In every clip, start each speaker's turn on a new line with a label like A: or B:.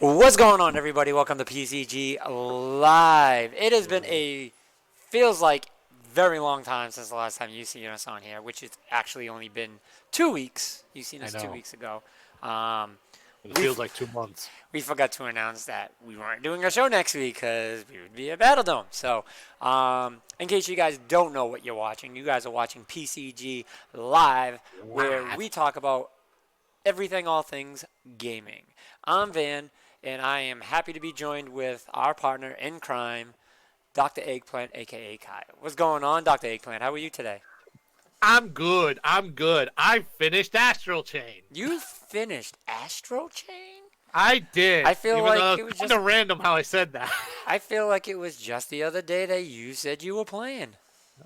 A: What's going on, everybody? Welcome to PCG Live. It has been feels like very long time since the last time you've seen us on here, which has actually only been 2 weeks. You've seen
B: I
A: us two
B: know.
A: weeks ago. Um,
B: It
A: we
B: feels like 2 months.
A: we forgot to announce that we weren't doing a show next week because we would be at Battle Dome. So, in case you guys don't know what you're watching, you guys are watching PCG Live, where we
B: Live.
A: talk about everything, all things gaming. I'm Van, and I am happy to be joined with our partner in crime, Dr. Eggplant, aka Kyle. What's going on, Dr. Eggplant? How are you today?
B: I'm good. I'm good. I finished Astral Chain.
A: You finished Astro Chain?
B: I did.
A: I feel
B: Even though
A: like
B: it's
A: it was
B: kind
A: just.
B: of random how I said that.
A: I feel like it was just the other day that you said you were playing.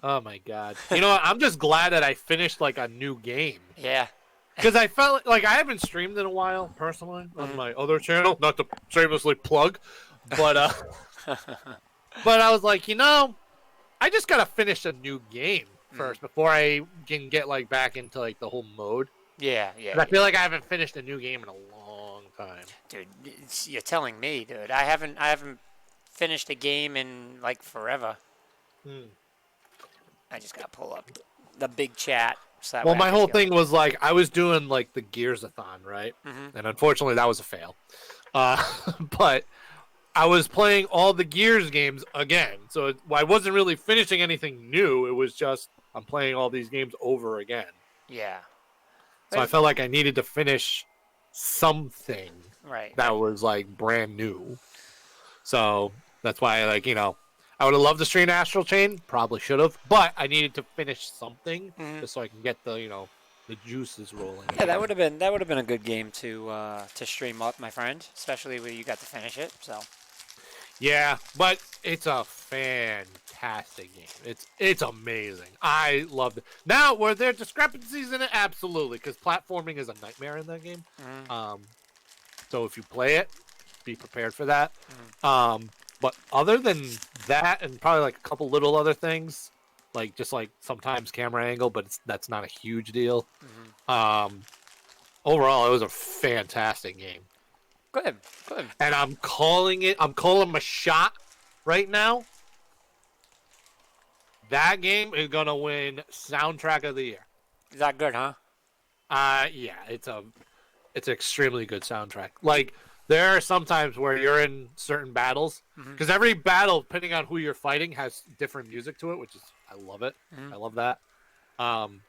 B: Oh my god. You know what? I'm just glad that I finished like a new game.
A: Yeah.
B: Because I felt like I haven't streamed in a while, personally, on
A: Mhm.
B: my other channel. Not to shamelessly plug. But but I was like, I just gotta finish a new game
A: Mhm.
B: first before I can get like back into like the whole mode.
A: Yeah, yeah,
B: And I
A: yeah.
B: feel like I haven't finished a new game in a long time.
A: Dude, you're telling me, dude. I haven't finished a game in like forever.
B: Hmm.
A: I just gotta pull up the big chat so that
B: Well,
A: way I
B: my
A: can
B: whole
A: see all.
B: thing was like I was doing like the Gears-a-thon, right?
A: Mm-hmm.
B: And unfortunately, that was a fail. Uh, but I was playing all the Gears games again, so I wasn't really finishing anything new. It was just I'm playing all these games over again.
A: Yeah.
B: So I felt like I needed to finish something
A: Right,
B: that
A: right.
B: was like brand new. So that's why, I would have loved to stream Astral Chain. Probably should have, but I needed to finish something
A: Mm-hmm.
B: just so I can get the juices rolling
A: Yeah,
B: again.
A: that would have been a good game to stream up, my friend. Especially when you got to finish it. So.
B: Yeah, but it's a fantastic game. It's amazing. I loved it. Now, were there discrepancies in it? Absolutely, because platforming is a nightmare in that game.
A: Mm-hmm.
B: Um, so if you play it, be prepared for that.
A: Mm-hmm.
B: But other than that, and probably like a couple little other things, like just like sometimes camera angle, but that's not a huge deal.
A: Mm-hmm.
B: Um, Overall, it was a fantastic game,
A: Good, good.
B: and I'm calling it. I'm calling my shot right now. That game is gonna win soundtrack of the year.
A: Is that good, huh?
B: Yeah, it's an extremely good soundtrack. Like there are some times where you're in certain battles
A: Mm-hmm.
B: because every battle, depending on who you're fighting, has different music to it, which is I love it.
A: Mm-hmm.
B: I love that. Um,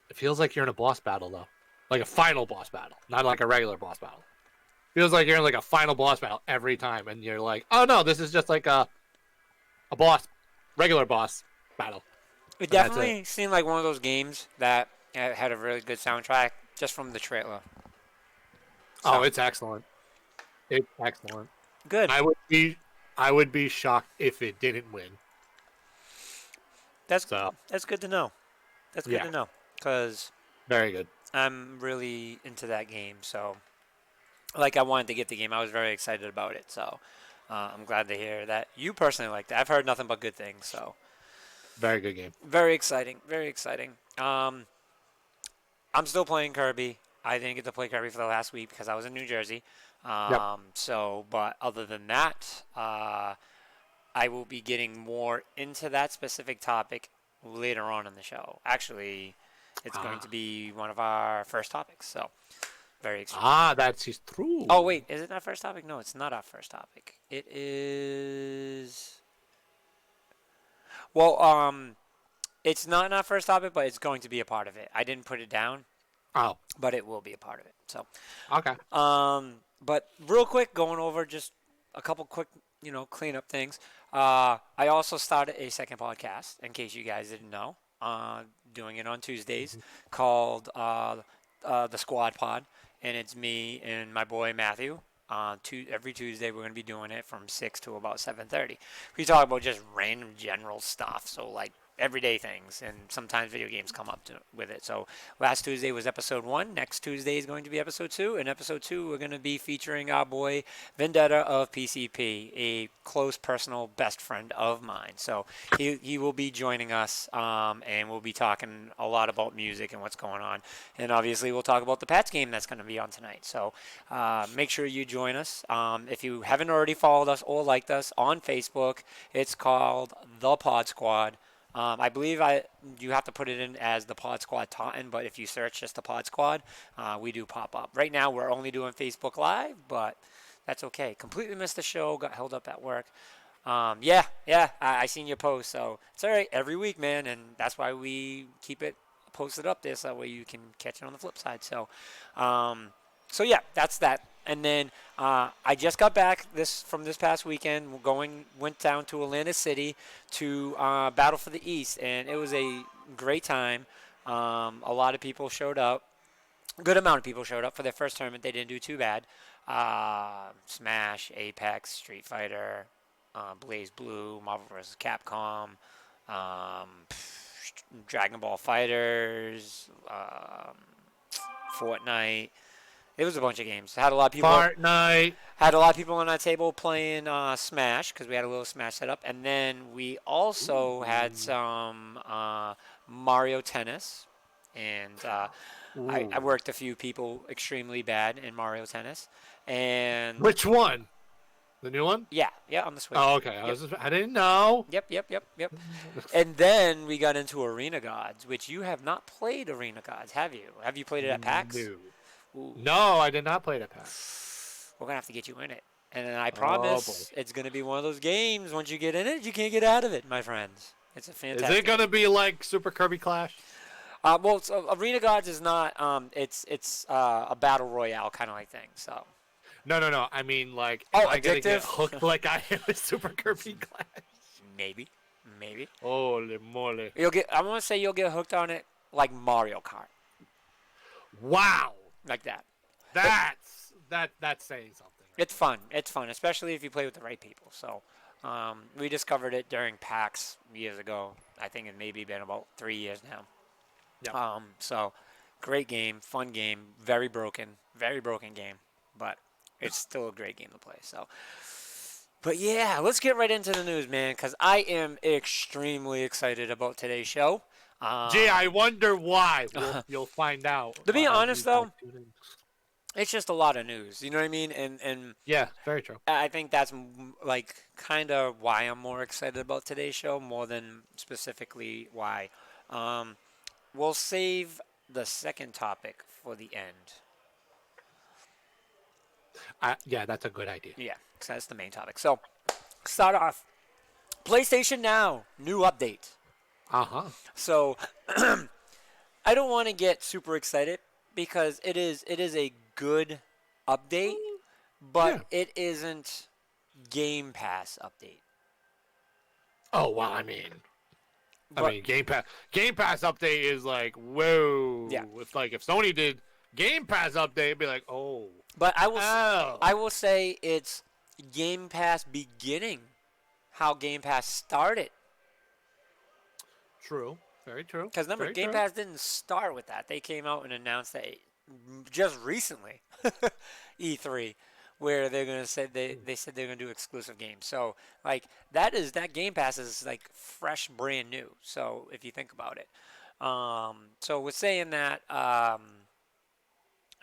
B: it feels like you're in a boss battle though, like a final boss battle, not like a regular boss battle. Feels like you're in like a final boss battle every time, and you're like, oh no, this is just like a boss, regular boss battle,
A: It
B: and that's it.
A: definitely seemed like one of those games that had a really good soundtrack just from the trailer.
B: Oh,
A: So
B: it's excellent. It's excellent.
A: good.
B: I would be I would be shocked if it didn't win.
A: That's
B: So
A: that's good to know. That's good
B: yeah,
A: to know because
B: very good.
A: I'm really into that game. So like I wanted to get the game. I was very excited about it. So I'm glad to hear that you personally liked it. I've heard nothing but good things. So
B: Very good game.
A: very exciting. Very exciting. I'm still playing Kirby. I didn't get to play Kirby for the last week because I was in New Jersey.
B: Yep.
A: But other than that, I will be getting more into that specific topic later on in the show. Actually, it's going to
B: Ah,
A: be one of our first topics. So very excited.
B: that is true.
A: Oh wait, is it our first topic? No, it's not our first topic. It is. Well, it's not our first topic, but it's going to be a part of it. I didn't put it down,
B: Oh,
A: but it will be a part of it. So,
B: okay.
A: but real quick, going over just a couple quick, cleanup things. I also started a second podcast, in case you guys didn't know. Doing it on Tuesdays,
B: Mhm.
A: called the Squad Pod, and it's me and my boy Matthew. Every Tuesday, we're gonna be doing it from 6 to about 7:30. We talk about just random general stuff, so like everyday things, and sometimes video games come up with it. So last Tuesday was episode 1. Next Tuesday is going to be episode 2. In episode 2, we're going to be featuring our boy Vendetta of PCP, a close personal best friend of mine. So he will be joining us, and we'll be talking a lot about music and what's going on. And obviously, we'll talk about the Pats game that's going to be on tonight. So make sure you join us. If you haven't already followed us or liked us on Facebook, it's called The Pod Squad. I believe you have to put it in as the Pod Squad Taunton, but if you search just the Pod Squad, we do pop up. Right now, we're only doing Facebook Live, but that's okay. Completely missed the show, got held up at work. Yeah, I seen your post, so it's all right every week, man, and that's why we keep it posted up there, so that way you can catch it on the flip side. So yeah, that's that. And then I just got back from this past weekend. Went down to Atlantic City to Battle for the East, and it was a great time. A lot of people showed up. A good amount of people showed up for their first tournament. They didn't do too bad. Smash, Apex, Street Fighter, Blaze Blue, Marvel vs. Capcom, Dragon Ball Fighters, Fortnite. It was a bunch of games. Had a lot of people.
B: Fortnite.
A: Had a lot of people on our table playing Smash because we had a little Smash set up, and then we also had some Mario Tennis, and I worked a few people extremely bad in Mario Tennis. And
B: which one? The new one?
A: Yeah, on the Switch.
B: Oh, okay.
A: Yep.
B: I didn't know.
A: Yep. And then we got into Arena Gods, which you have not played Arena Gods, have you? Have you played it at PAX?
B: No.
A: Ooh.
B: No, I did not play it at PAX.
A: We're going to have to get you in it. And I promise it's going to be one of those games, once you get in it, you can't get out of it, my friends. It's a fantastic.
B: Is it going to be like Super Kirby Clash?
A: Well, Arena Gods is not. It's a battle royale kind of like thing. So.
B: No. I mean, like,
A: I
B: gotta get hooked like I am with Super Kirby Clash.
A: Maybe.
B: Holy moly!
A: I want to say you'll get hooked on it like Mario Kart.
B: Wow.
A: Like that.
B: That's saying something.
A: It's fun. It's fun, especially if you play with the right people. So, we discovered it during PAX years ago. I think it maybe been about 3 years now.
B: Yeah.
A: So, great game, fun game, very broken game, but it's still a great game to play. So, but yeah, let's get right into the news, man, because I am extremely excited about today's show.
B: Gee, I wonder why. You'll find out.
A: To be honest, though, it's just a lot of news. You know what I mean? And
B: yeah, very true.
A: I think that's like kind of why I'm more excited about today's show more than specifically why. We'll save the second topic for the end.
B: Yeah, that's a good idea.
A: Yeah, because that's the main topic. So, start off. PlayStation Now, new update.
B: Uh-huh.
A: So, I don't want to get super excited because it is a good update, but it isn't Game Pass update.
B: Oh, well, I mean, Game Pass update is like, whoa.
A: Yeah.
B: If Sony did Game Pass update, it'd be like, oh.
A: But I will say it's Game Pass beginning how Game Pass started.
B: True. Very true.
A: Because remember, Game Pass didn't start with that. They came out and announced that just recently, E3, where they're gonna say they said they're gonna do exclusive games. So like that Game Pass is like fresh, brand new. So if you think about it, so with saying that, I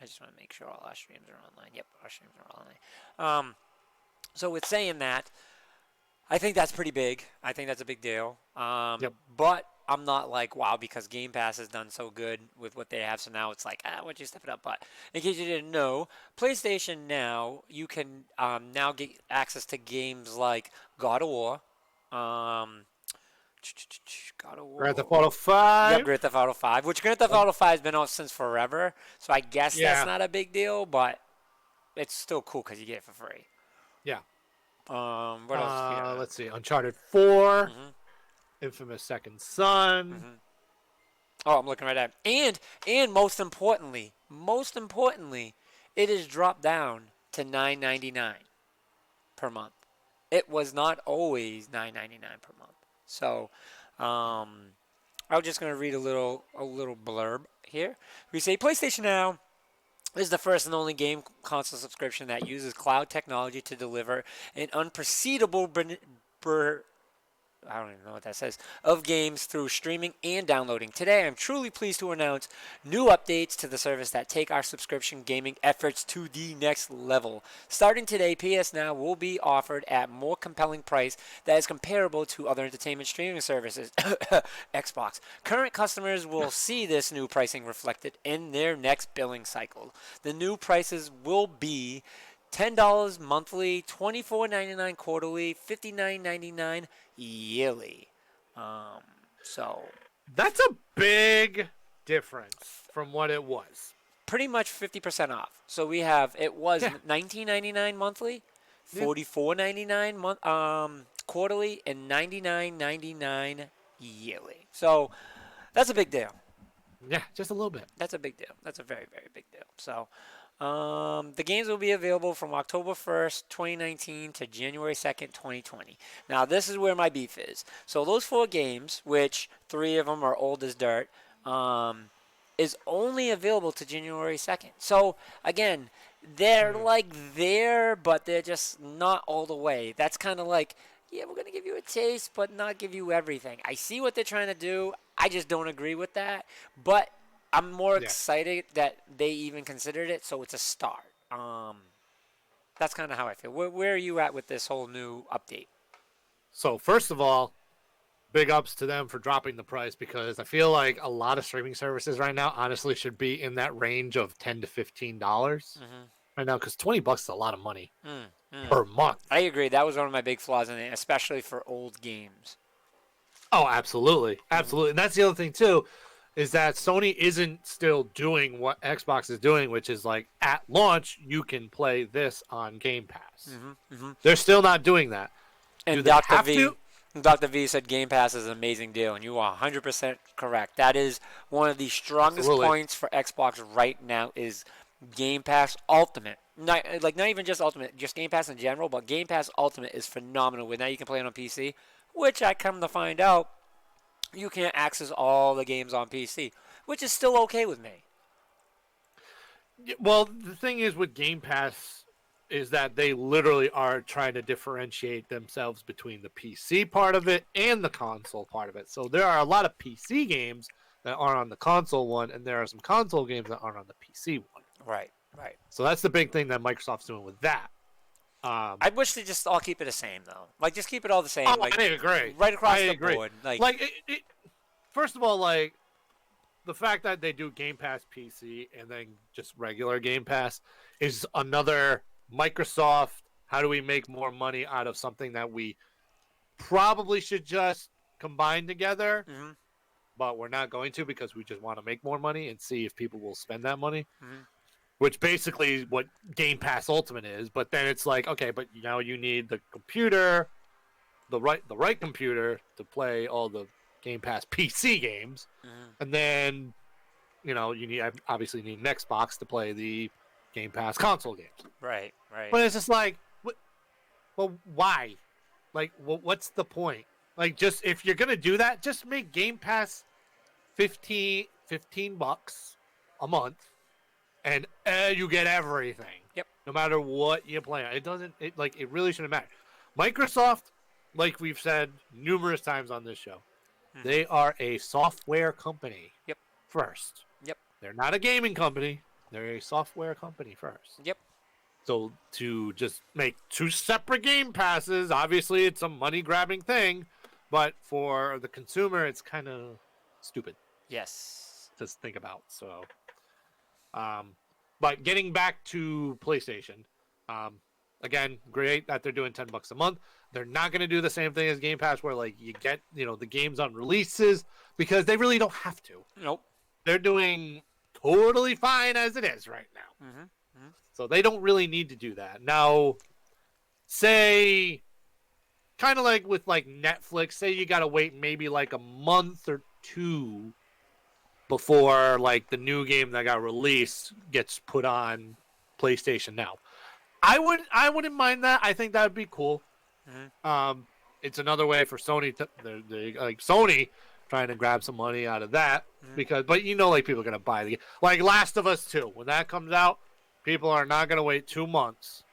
A: just want to make sure all our streams are online. Yep, our streams are online. So with saying that, I think that's pretty big. I think that's a big deal.
B: Yep.
A: But I'm not like, wow, because Game Pass has done so good with what they have. So now it's like, why don't you step it up? But in case you didn't know, PlayStation Now, you can now get access to games like God of War. God of War.
B: Grand Theft Auto 5.
A: Yep, Grand Theft Auto 5, which Grand Theft Auto 5 has been out since forever. So I guess that's not a big deal, but it's still cool because you get it for free.
B: Yeah.
A: What else?
B: Let's see. Uncharted 4. Mm-hmm. Infamous Second Son.
A: Mm-hmm. Oh, I'm looking right at it. And most importantly, it is dropped down to $9.99 per month. It was not always $9.99 per month. So I'm just going to read a little blurb here. We say PlayStation Now is the first and only game console subscription that uses cloud technology to deliver an unprecedented I don't even know what that says, of games through streaming and downloading. Today, I'm truly pleased to announce new updates to the service that take our subscription gaming efforts to the next level. Starting today, PS Now will be offered at more compelling price that is comparable to other entertainment streaming services. Xbox. Current customers will see this new pricing reflected in their next billing cycle. The new prices will be $10 monthly, $24.99 quarterly, $59.99 yearly. Um, so
B: That's a big difference from what it was.
A: pretty much 50% off. So we have it was
B: Yeah.
A: $19.99 monthly,
B: Yeah.
A: $44.99 quarterly, and $99.99 yearly. So that's a big deal.
B: Yeah, just a little bit.
A: That's a big deal. That's a very, very big deal. So, the games will be available from October 1st, 2019 to January 2nd, 2020. Now, this is where my beef is. So, those 4 games, which 3 of them are old as dirt, is only available to January 2nd. So, again, they're like there, but they're just not all the way. That's kind of like, yeah, we're going to give you a taste, but not give you everything. I see what they're trying to do. I just don't agree with that. But I'm more
B: Yeah.
A: excited that they even considered it, so it's a start. That's kind of how I feel. Where are you at with this whole new update?
B: So first of all, big ups to them for dropping the price because I feel like a lot of streaming services right now honestly should be in that range of $10 to $15 right now because $20 is a lot of money per month.
A: I agree. That was one of my big flaws in it, especially for old games.
B: Oh, absolutely. Absolutely. And that's the other thing too, is that Sony isn't still doing what Xbox is doing, which is like at launch, you can play this on Game Pass. They're still not doing that. Do
A: And
B: they have to?
A: Dr. V said Game Pass is an amazing deal, and you are 100% correct. That is one of the strongest
B: Absolutely.
A: points for Xbox right now is Game Pass Ultimate. Not even just Ultimate, just Game Pass in general, but Game Pass Ultimate is phenomenal. With now you can play it on PC, which I come to find out you can't access all the games on PC, which is still okay with me.
B: Well, the thing is with Game Pass is that they literally are trying to differentiate themselves between the PC part of it and the console part of it. So there are a lot of PC games that aren't on the console one, and there are some console games that aren't on the PC one.
A: Right, right.
B: So that's the big thing that Microsoft's doing with that.
A: I wish they just all keep it the same though. Like just keep it all the same.
B: Oh,
A: like
B: I agree.
A: right across
B: I
A: the
B: agree.
A: board.
B: First of all, like the fact that they do Game Pass PC and then just regular Game Pass is another Microsoft. How do we make more money out of something that we probably should just combine together, but we're not going to because we just want to make more money and see if people will spend that money. Which basically is what Game Pass Ultimate is, but then it's like, okay, but now you need the computer, the right computer to play all the Game Pass PC games, and then you obviously need an Xbox to play the Game Pass console games.
A: Right, right.
B: But it's just like, well, why? Like, what's the point? Like, just if you're gonna do that, just make Game Pass $15 a month. And you get everything.
A: Yep.
B: No matter what you play. It really shouldn't matter. Microsoft, like we've said numerous times on this show, they are a software company.
A: Yep.
B: First.
A: Yep.
B: They're not a gaming company. They're a software company first.
A: Yep.
B: So to just make 2 separate Game Passes, obviously it's a money-grabbing thing, but for the consumer, it's kind of stupid.
A: Yes.
B: To think about. So. But getting back to PlayStation, again, great that they're doing $10 a month. They're not going to do the same thing as Game Pass where like you get, the games on releases because they really don't have to.
A: Nope.
B: They're doing totally fine as it is right now. So they don't really need to do that. Now, say kind of like with like Netflix, say you got to wait maybe like a month or 2 before like the new game that got released gets put on PlayStation Now. I wouldn't mind that. I think that would be cool. it's another way for Sony to like Sony trying to grab some money out of that because, but like people are gonna buy the like Last of Us 2 when that comes out, people are not gonna wait 2 months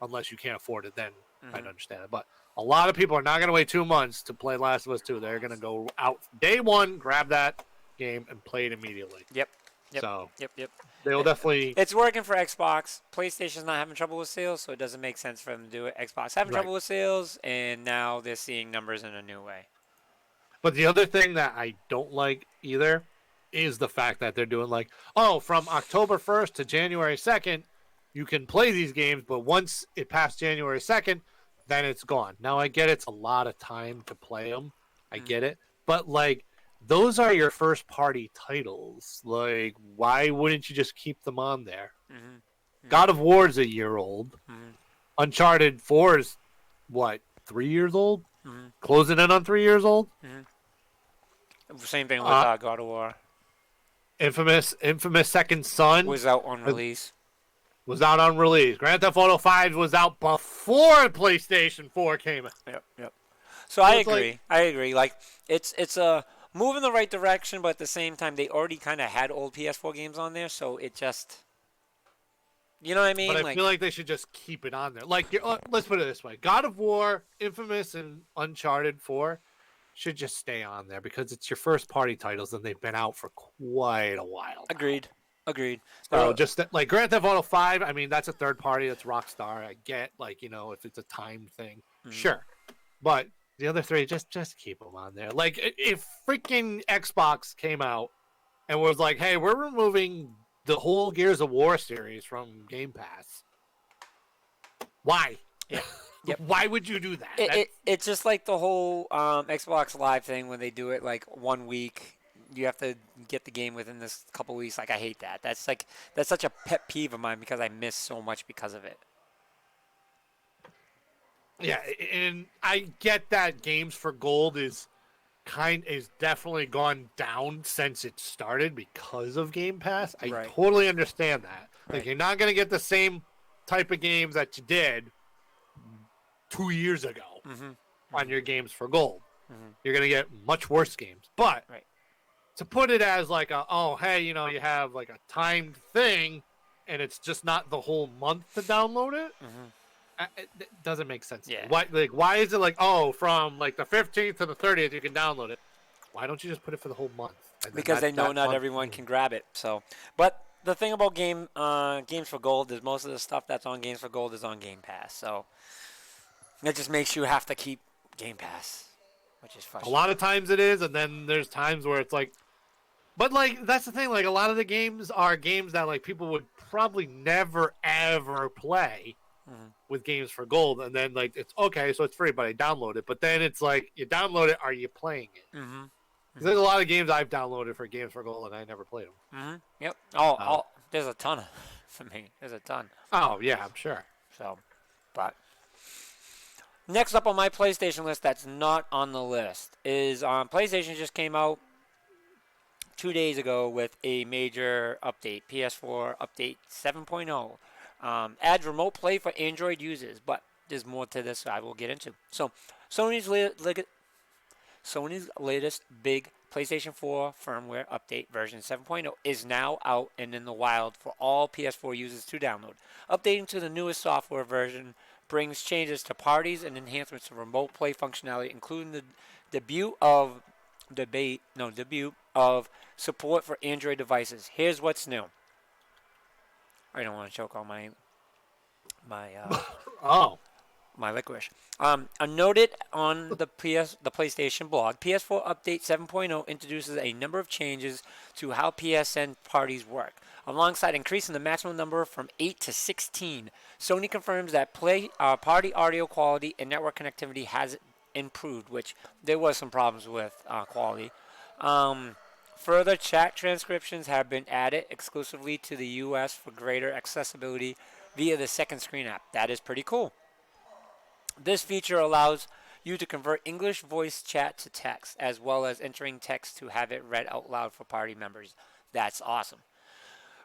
B: unless you can't afford it. Then I'd understand it, but a lot of people are not gonna wait 2 months to play Last of Us 2. They're gonna go out day one, grab that game, and play it immediately.
A: Yep.
B: So
A: Yep.
B: they'll definitely.
A: It's working for Xbox. PlayStation's not having trouble with sales, so it doesn't make sense for them to do it. Xbox having
B: Right.
A: trouble with sales, and now they're seeing numbers in a new way.
B: But the other thing that I don't like either is the fact that they're doing like, oh, from October 1st to January 2nd, you can play these games, but once it passed January 2nd, then it's gone. Now, I get it's a lot of time to play them. I get it. But, like, those are your first party titles. Like, why wouldn't you just keep them on there? God of War is a year old. Uncharted 4 is, what, 3 years old? Closing in on 3 years old?
A: Same thing with God of War.
B: Infamous Second Son
A: Was out on release.
B: Was out on release. Grand Theft Auto 5 was out before PlayStation 4 came out.
A: Yep. So I agree. Like it's a move in the right direction, but at the same time, they already kind of had old PS4 games on there, so it just, you know what I mean?
B: But I feel like they should just keep it on there. Like, let's put it this way: God of War, Infamous, and Uncharted 4 should just stay on there because it's your first party titles and they've been out for quite a while.
A: Agreed.
B: So just like Grand Theft Auto 5, I mean, that's a third party. That's Rockstar. I get, like, if it's a time thing, sure. But the other three, just keep them on there. Like, if freaking Xbox came out and was like, hey, we're removing the whole Gears of War series from Game Pass. Why?
A: Yeah. Yep.
B: Why would you do that?
A: It's just like the whole Xbox Live thing when they do it like 1 week. You have to get the game within this couple weeks. Like, I hate that. That's such a pet peeve of mine because I miss so much because of it.
B: Yeah, and I get that Games for Gold is definitely gone down since it started because of Game Pass. I totally understand that. Like, you're not going to get the same type of games that you did 2 years ago on your Games for Gold. You're going to get much worse games. But to put it as like hey, you have like a timed thing and it's just not the whole month to download it, it doesn't make sense.
A: Yeah.
B: Why is it like, from like the 15th to the 30th you can download it? Why don't you just put it for the whole month?
A: Because they know not everyone can grab it. So, but the thing about Games for Gold is most of the stuff that's on Games for Gold is on Game Pass. So it just makes you have to keep Game Pass, which is frustrating.
B: A lot of times it is, and then there's times where it's like, but like that's the thing. Like a lot of the games are games that like people would probably never ever play with Games for Gold, and then like it's okay, so it's free, but I download it. But then it's like you download it, are you playing it? There's a lot of games I've downloaded for Games for Gold, and I never played them.
A: Yep. There's a ton for me. There's a ton.
B: Oh yeah, I'm sure.
A: So, but next up on my PlayStation list that's not on the list is PlayStation just came out 2 days ago with a major update, PS4 update 7.0. Adds remote play for Android users, but there's more to this I will get into. So Sony's latest big PlayStation 4 firmware update version 7.0 is now out and in the wild for all PS4 users to download. Updating to the newest software version brings changes to parties and enhancements to remote play functionality, including the debut of support for Android devices. Here's what's new. I don't want to choke on my licorice. I noted on the PlayStation blog, PS4 Update 7.0 introduces a number of changes to how PSN parties work. Alongside increasing the maximum number from 8 to 16, Sony confirms that party audio quality and network connectivity has improved, which there was some problems with quality. Further chat transcriptions have been added exclusively to the US for greater accessibility via the second screen app. That is pretty cool. This feature allows you to convert English voice chat to text, as well as entering text to have it read out loud for party members. That's awesome.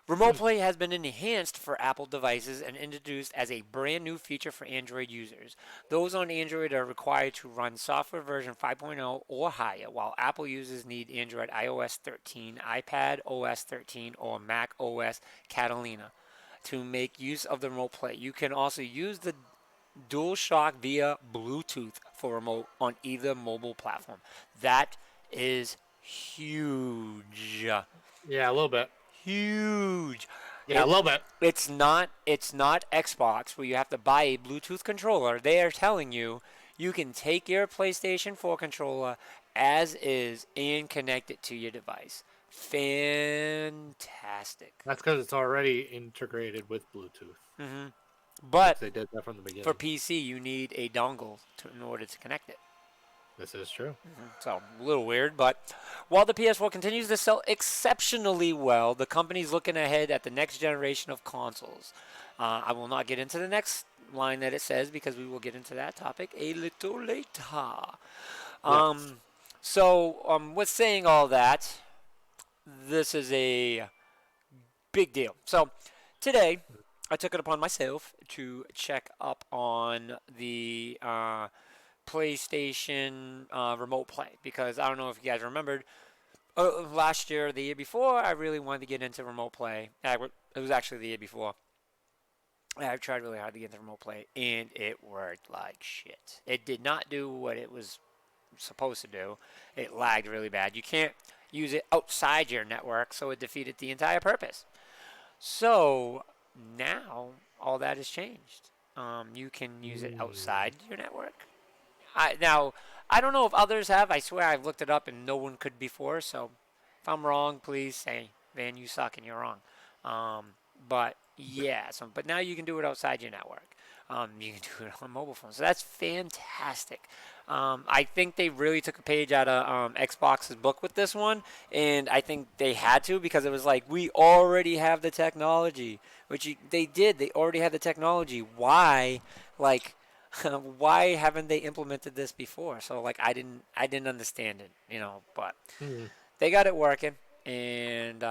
A: Remote Play has been enhanced for Apple devices and introduced as a brand new feature for Android users. Those on Android are required to run software version 5.0 or higher, while Apple users need Android iOS 13, iPad OS 13, or Mac OS Catalina to make use of the Remote Play. You can also use the DualShock via Bluetooth for remote on either mobile platform. That is huge.
B: Yeah, a little bit.
A: Huge.
B: Yeah, a little bit.
A: It's not Xbox where you have to buy a Bluetooth controller. They are telling you you can take your PlayStation 4 controller as is and connect it to your device. Fantastic.
B: That's because it's already integrated with Bluetooth.
A: But
B: They did that from the
A: for
B: beginning.
A: PC, you need a dongle in order to connect it.
B: This is true.
A: So, a little weird, but while the PS4 continues to sell exceptionally well, the company's looking ahead at the next generation of consoles. I will not get into the next line that it says because we will get into that topic a little later.
B: Yes.
A: With saying all that, this is a big deal. So, today, I took it upon myself to check up on the PlayStation Remote Play because I don't know if you guys remembered last year or the year before, I really wanted to get into Remote Play. It was actually the year before. I tried really hard to get into Remote Play, and it worked like shit. It did not do what it was supposed to do. It lagged really bad. You can't use it outside your network, so it defeated the entire purpose. So now all that has changed. You can use it outside your network. I don't know if others have. I swear I've looked it up and no one could before. So if I'm wrong, please say, "Man, you suck and you're wrong." But yeah, but now you can do it outside your network. You can do it on mobile phones. So that's fantastic. I think they really took a page out of Xbox's book with this one, and I think they had to because it was like we already have the technology, they did. They already had the technology. Why, like, why haven't they implemented this before? So like I didn't understand it, but they got it working, and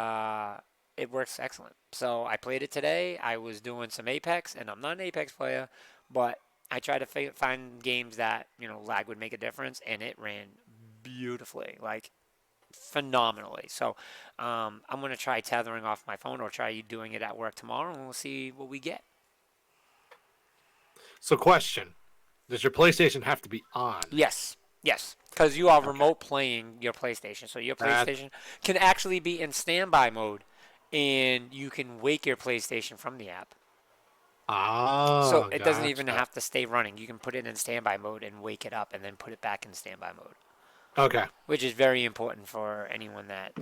A: it works excellent. So I played it today. I was doing some Apex, and I'm not an Apex player, but I tried to find games that lag would make a difference, and it ran beautifully, like phenomenally. So I'm gonna try tethering off my phone or try doing it at work tomorrow, and we'll see what we get.
B: So, question: does your PlayStation have to be on?
A: Yes, yes, because you are
B: Okay.
A: remote playing your PlayStation, so your
B: That.
A: PlayStation can actually be in standby mode, and you can wake your PlayStation from the app. So
B: Oh,
A: it doesn't even
B: gotcha.
A: have to stay running. You can put it in standby mode and wake it up, and then put it back in standby mode,
B: Okay.
A: which is very important for anyone that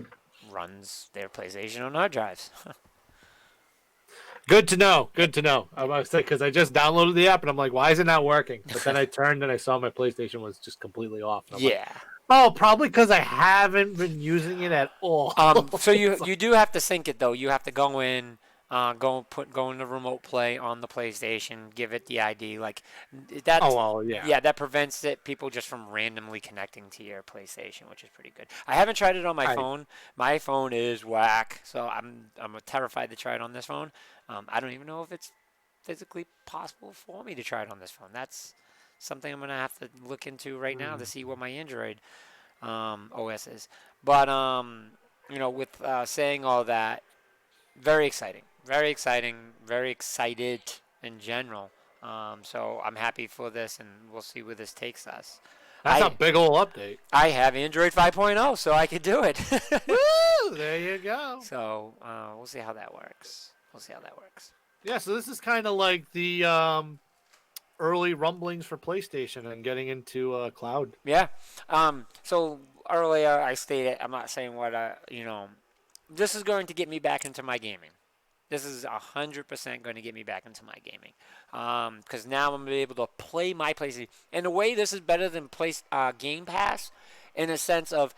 A: runs their PlayStation on hard drives.
B: Good to know. Good to know. I was saying because I just downloaded the app and I'm like, why is it not working? But then I turned and I saw my PlayStation was just completely off. And I'm like,
A: Yeah.
B: oh, probably because I haven't been using it at all.
A: So you do have to sync it though. You have to go in, go into remote play on the PlayStation, give it the ID. Like
B: Oh
A: that.
B: well, yeah.
A: Yeah, that prevents people just from randomly connecting to your PlayStation, which is pretty good. I haven't tried it on my
B: I
A: phone. My phone is whack, so I'm terrified to try it on this phone. I don't even know if it's physically possible for me to try it on this phone. That's something I'm gonna have to look into right now to see what my Android OS is. But with saying all that, very exciting, very excited in general. So I'm happy for this, and we'll see where this takes us.
B: that's a
A: I
B: big old update.
A: I have Android 5.0, so I could do it.
B: Woo! There you go.
A: So we'll see how that works. We'll see how that works.
B: Yeah, so this is kind of like the early rumblings for PlayStation and getting into cloud.
A: Yeah. So earlier I stated I'm not saying what this is going to get me back into my gaming. This is 100% going to get me back into my gaming. Because now I'm going to be able to play my PlayStation. In a way, this is better than Game Pass in a sense of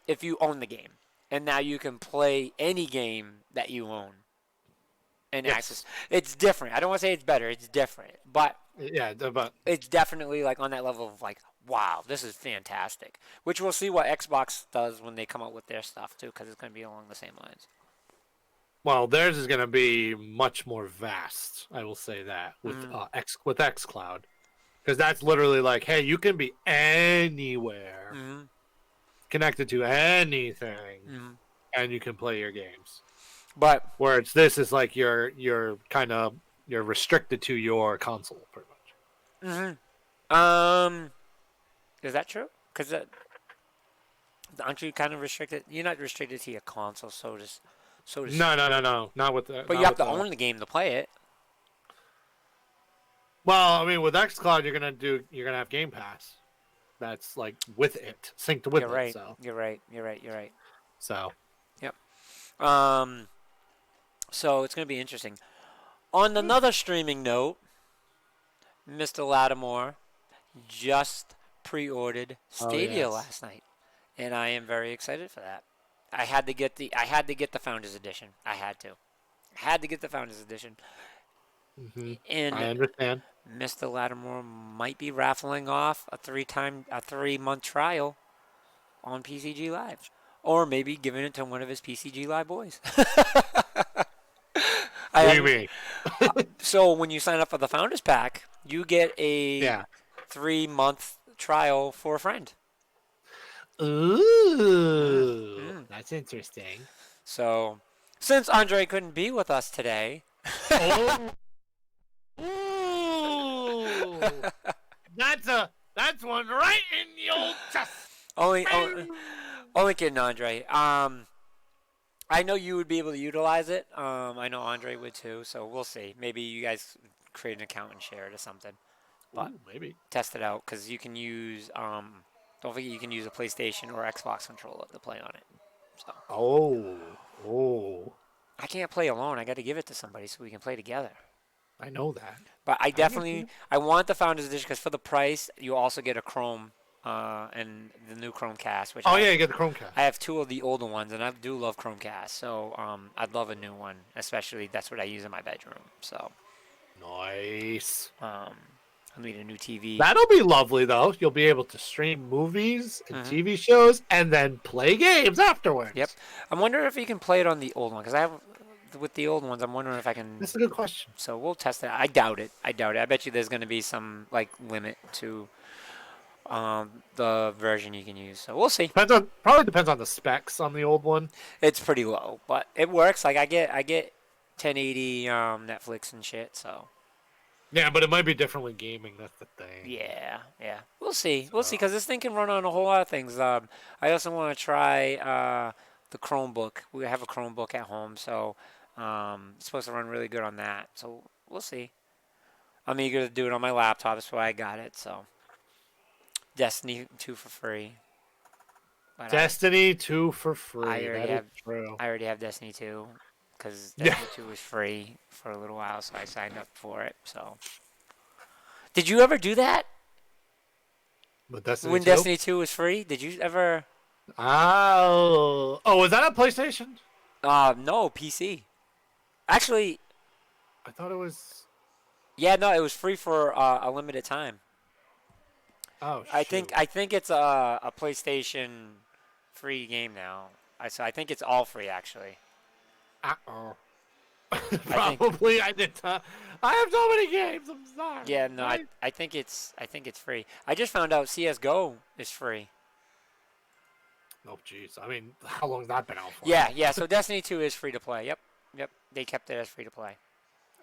A: if you own the game. And now you can play any game that you own and access.
B: Yes.
A: It's different. I don't want to say it's better. It's different. But
B: Yeah, but
A: it's definitely like on that level of like, wow, this is fantastic. Which we'll see what Xbox does when they come out with their stuff too, because it's going to be along the same lines.
B: Well, theirs is going to be much more vast. I will say that with
A: Mm,
B: with XCloud, because that's literally like, hey, you can be anywhere,
A: mm,
B: connected to anything,
A: mm.
B: and you can play your games.
A: But
B: Whereas this is like you're kind of you're restricted to your console, pretty much.
A: mm-hmm. Is that true? Because aren't you kind of restricted? You're not restricted to your console, so to
B: No, no, no,
A: speak.
B: no, not with the
A: But you
B: not
A: have
B: with
A: to
B: the.
A: own the game to play it.
B: Well, I mean, with XCloud, you're gonna have Game Pass. That's like with it, synced
A: You're
B: with it.
A: right.
B: So,
A: You're right. You're right. You're right.
B: so
A: Yep. Um. So it's gonna be interesting. On another streaming note, Mr. Lattimore just pre-ordered
B: oh
A: Stadia
B: yes.
A: last night, and I am very excited for that. I had to get the Founders Edition. I had to get the Founders Edition,
B: I
A: and
B: understand.
A: Mr. Lattimore might be raffling off a 3-month trial on PCG Live, or maybe giving it to one of his PCG Live boys. I
B: What do you
A: haven't.
B: mean?
A: So when you sign up for the Founders Pack, you get a
B: Yeah.
A: 3-month trial for a friend. Mm,
B: Ooh,
A: mm.
B: that's interesting.
A: So since Andre couldn't be with us today,
B: Oh, ooh, that's one right in the old chest.
A: only, only only kidding, Andre. I know you would be able to utilize it. I know Andre would too. So we'll see. Maybe you guys create an account and share it or something. But
B: Ooh, maybe.
A: test it out because you can use. Don't forget you can use a PlayStation or Xbox controller to play on it. So
B: Oh, oh,
A: I can't play alone. I got to give it to somebody so we can play together.
B: I know that.
A: But I
B: I get
A: definitely
B: you.
A: I want the Founders Edition because for the price you also get a Chrome and the new Chromecast, which
B: Oh yeah, you get the Chromecast.
A: I have two of the older ones, and I do love Chromecast. So I'd love a new one, especially that's what I use in my bedroom. So
B: Nice.
A: um, I need a new TV.
B: That'll be lovely though. You'll be able to stream movies and
A: Hmm.
B: TV shows and then play games
A: Yep.
B: afterwards.
A: I'm wondering if you can play it on the old one because I have with the old ones. I'm wondering if I can.
B: That's a good question.
A: So we'll test it. I doubt it. I doubt it. I bet you there's going to be some like limit to the version you can use. So we'll see.
B: Probably depends on the specs on the old one.
A: It's pretty low, but it works. Like I get 1080 Netflix and shit. So
B: Yeah, but it might be different with gaming. That's the thing.
A: yeah, yeah. We'll see. We'll see
B: So,
A: because this thing can run on a whole lot of things. I also want to try the Chromebook. We have a Chromebook at home, so it's supposed to run really good on that. So we'll see. I'm eager to do it on my laptop. That's why I got it. So Destiny 2 for free. But
B: Destiny 2 for
A: I
B: free.
A: already
B: That is
A: have
B: true.
A: I already have Destiny 2 because
B: Yeah.
A: Destiny 2 was free for a little while, so I signed up for it. So, did you ever do that
B: But Destiny
A: when
B: 2?
A: Destiny 2 was free? Did you ever?
B: Oh. Oh, was that a PlayStation?
A: No, PC. Actually,
B: I thought it was.
A: yeah, no, it was free for a limited time.
B: Oh,
A: I
B: shoot.
A: think I think it's a PlayStation free game now. So I think it's all free actually.
B: Uh-oh.
A: I think
B: Probably I did. I have so many games. I'm sorry.
A: yeah, no, I think it's free. I just found out CS:GO is free.
B: Oh, jeez. I mean, how long has that been out for?
A: Yeah, yeah. So Destiny 2 is free to play. Yep, yep. They kept it as free to play.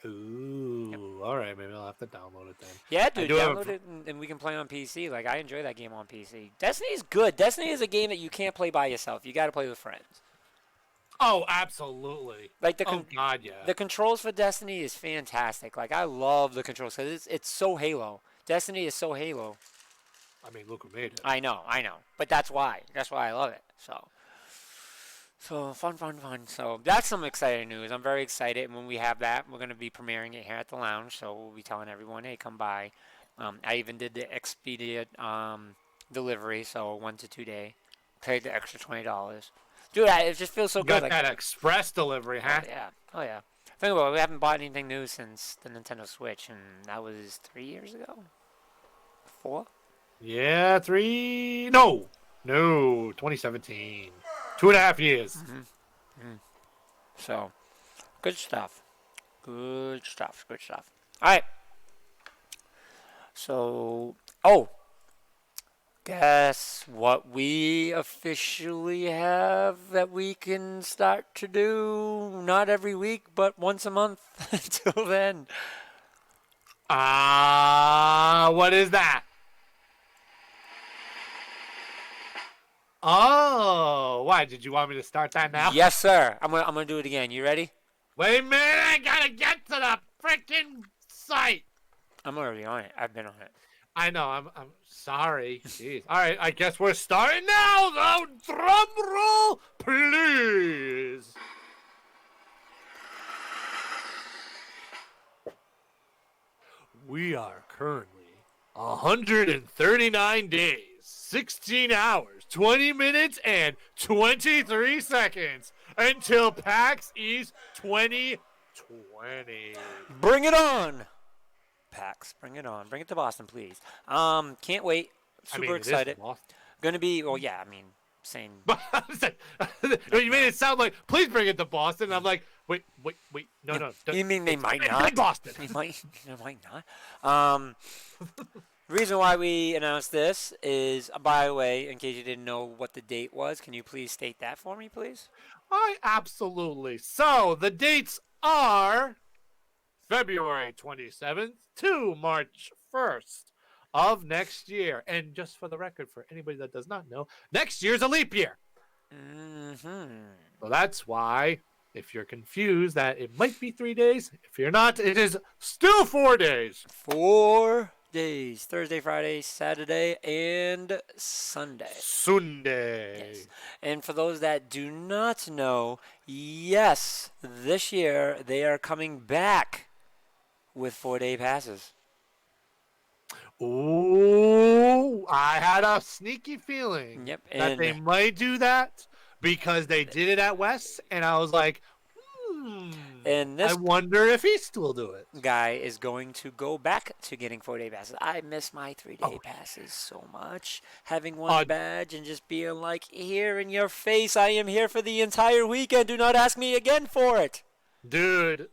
A: Yep.
B: Ooh. All right. Maybe I'll have to download it then.
A: Yeah,
B: I
A: dude,
B: do have
A: download it and we can play on PC. Like I enjoy that game on PC. Destiny is good. Destiny is a game that you can't play by yourself. You got to play with friends.
B: Oh, absolutely.
A: Like
B: Oh, God, yeah.
A: the controls for Destiny is fantastic. Like I love the controls because it's so Halo. Destiny is so Halo.
B: I mean, look who made it.
A: I know, but that's why. That's why I love it. So fun, fun, fun. So that's some exciting news. I'm very excited. And when we have that, we're going to be premiering it here at the lounge. So we'll be telling everyone, hey, come by. I even did the Expedia delivery, so 1 to 2 day. Paid the extra $20. Dude, it just feels so
B: You
A: good.
B: got that express delivery, huh?
A: Oh yeah, oh yeah. Think about it. We haven't bought anything new since the Nintendo Switch, and that was 3 years ago. 4.
B: Yeah, 3. No. 2017. 2.5 years.
A: Mm-hmm. So Good stuff. Good stuff. Good stuff. All right. So, oh, guess what we officially have that we can start to do not every week, but once a month until then.
B: What is that? Oh, why? Did you want me to start that now?
A: Yes, sir. I'm gonna do it again. You ready?
B: Wait a minute, I gotta get to the freaking site.
A: I'm already on it. I've been on it.
B: I know, I'm sorry. Jeez. All right, I guess we're starting now, though. Drum roll, please. We are currently 139 days, 16 hours, 20 minutes, and 23 seconds until PAX East 2020.
A: Bring it on, PAX. Bring it on. Bring it to Boston, please. Can't wait. Super excited. Gonna be. Well, yeah. I mean, same.
B: You made it sound like, please bring it to Boston. And I'm like, wait, no.
A: You mean they might not?
B: Boston.
A: They might not. The reason why we announced this is, by the way, in case you didn't know what the date was, can you please state that for me, please?
B: Absolutely. So the dates are February 27th to March 1st of next year. And just for the record, for anybody that does not know, next year's a leap year.
A: Mm-hmm.
B: So that's why, if you're confused that it might be 3 days, if you're not, it is still 4 days.
A: 4 days. Thursday, Friday, Saturday, and Sunday.
B: Sunday.
A: Yes. And for those that do not know, yes, this year they are coming back with 4-day passes.
B: Ooh, I had a sneaky feeling
A: Yep,
B: that they might do that because they did it at West, and I was like,
A: and this
B: I wonder if he still do it.
A: guy is going to go back to getting 4-day passes. I miss my 3-day passes so much. Having one badge and just being like, here in your face, I am here for the entire weekend. Do not ask me again for it.
B: Dude,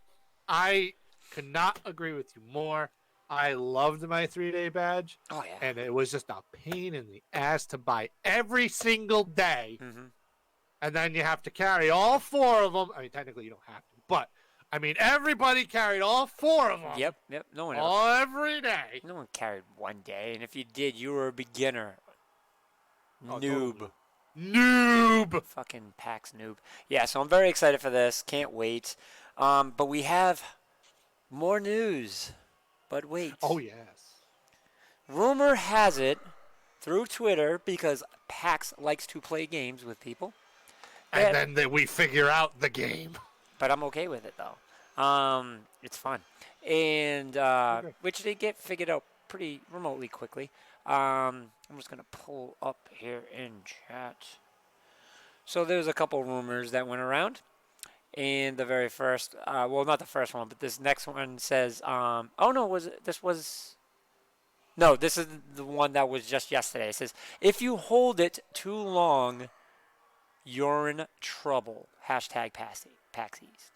B: I could not agree with you more. I loved my 3-day badge.
A: Oh, yeah.
B: And it was just a pain in the ass to buy every single day.
A: Mm-hmm.
B: And then you have to carry all 4 of them. I mean, technically you don't have to, but I mean, everybody carried all 4 of them.
A: Yep. No one
B: every day.
A: No one carried one day, and if you did, you were a beginner. Noob.
B: Totally. Noob.
A: Fucking PAX noob. Yeah, so I'm very excited for this. Can't wait. But we have more news. But wait.
B: Oh, yes.
A: Rumor has it, through Twitter, because PAX likes to play games with people.
B: And then we figure out the game.
A: But I'm okay with it, though. It's fun. And, which they get figured out pretty remotely quickly. I'm just going to pull up here in chat. So there's a couple rumors that went around. And the very first, well, not the first one, but this next one says, this is the one that was just yesterday. It says, if you hold it too long, you're in trouble. Hashtag PAX East.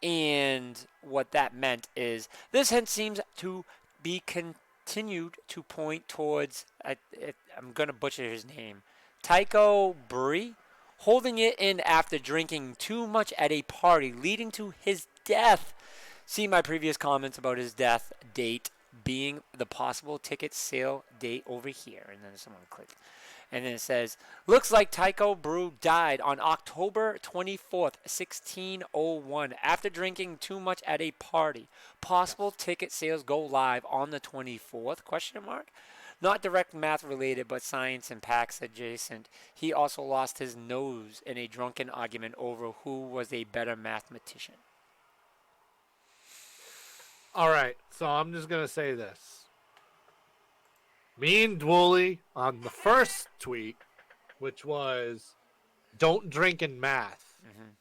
A: And what that meant is, this hint seems to be continued to point towards, I'm going to butcher his name, Tycho Brie, holding it in after drinking too much at a party, leading to his death. See my previous comments about his death date being the possible ticket sale date over here. And then someone clicked. And then it says, looks like Tycho Brew died on October 24th, 1601, after drinking too much at a party. Possible ticket sales go live on the 24th, question mark? Not direct math related, but science and PAX adjacent. He also lost his nose in a drunken argument over who was a better mathematician.
B: All right, so I'm just going to say this. Me and Dwooly on the first tweet, which was, don't drink in math. Mm-hmm.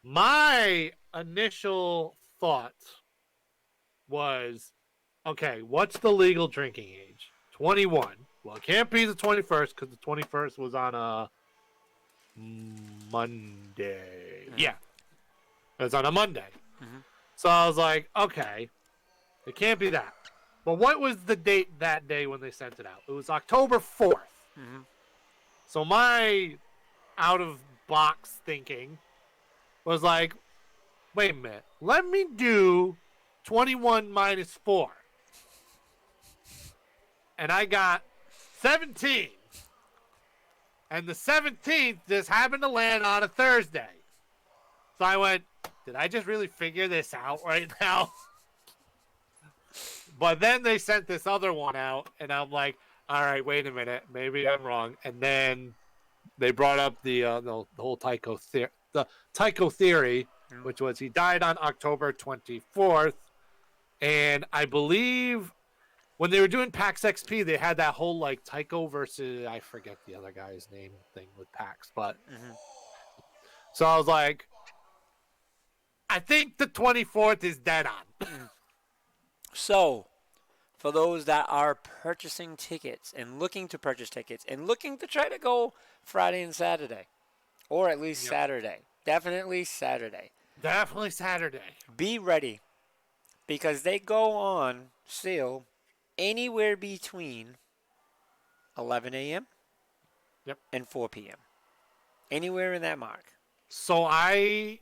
B: My initial thought was, okay, what's the legal drinking age? 21. Well, it can't be the 21st because the 21st was on a Monday. Mm-hmm. Yeah. It was on a Monday.
A: Mm-hmm.
B: So I was like, okay, it can't be that. But what was the date that day when they sent it out? It was October 4th.
A: Mm-hmm.
B: So my out of box thinking was like, wait a minute, let me do 21 minus 4. And I got 17. And the 17th just happened to land on a Thursday. So I went, did I just really figure this out right now? But then they sent this other one out, and I'm like, all right, wait a minute, maybe I'm wrong. And then they brought up the whole Tycho theory,
A: Mm-hmm.
B: which was he died on October 24th, and I believe when they were doing PAX XP, they had that whole like Tycho versus I forget the other guy's name thing with PAX, but
A: Mm-hmm.
B: so I was like, I think the 24th is dead on.
A: So, for those that are purchasing tickets and looking to purchase tickets and looking to try to go Friday and Saturday, or at least
B: Yep.
A: Saturday, definitely Saturday,
B: Definitely Saturday.
A: be ready because they go on sale anywhere between 11 a.m.
B: Yep.
A: and 4 p.m. Anywhere in that mark.
B: So I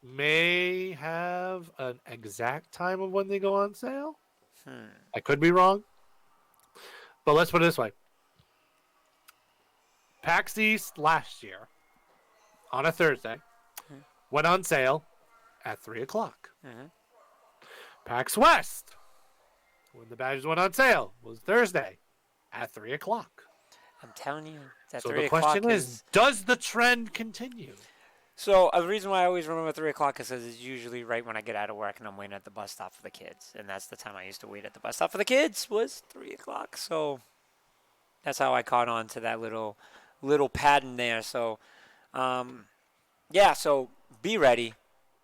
B: may have an exact time of when they go on sale. I could be wrong. But let's put it this way. PAX East last year, on a Thursday, went on sale at 3 o'clock.
A: Mm-hmm.
B: PAX West, when the badges went on sale, was Thursday at 3 o'clock.
A: I'm telling you, that
B: So
A: 3
B: the
A: o'clock
B: question is, does the trend continue?
A: So the reason why I always remember 3 o'clock is because it's usually right when I get out of work and I'm waiting at the bus stop for the kids. And that's the time I used to wait at the bus stop for the kids was 3 o'clock. So that's how I caught on to that little pattern there. So, yeah, so be ready.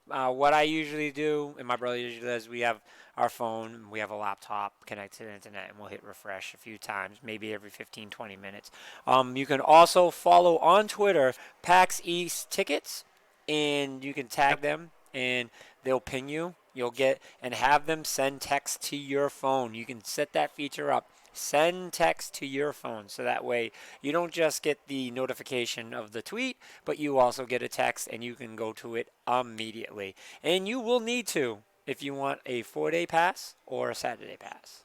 A: What I usually do, and my brother usually does, we have our phone, we have a laptop connected to the internet, and we'll hit refresh a few times, maybe every 15, 20 minutes. You can also follow on Twitter PAX East Tickets, and you can tag them, and they'll ping you. You'll get, and have them send text to your phone. You can set that feature up. Send text to your phone so that way you don't just get the notification of the tweet, but you also get a text and you can go to it immediately. And you will need to if you want a 4-day pass or a Saturday pass.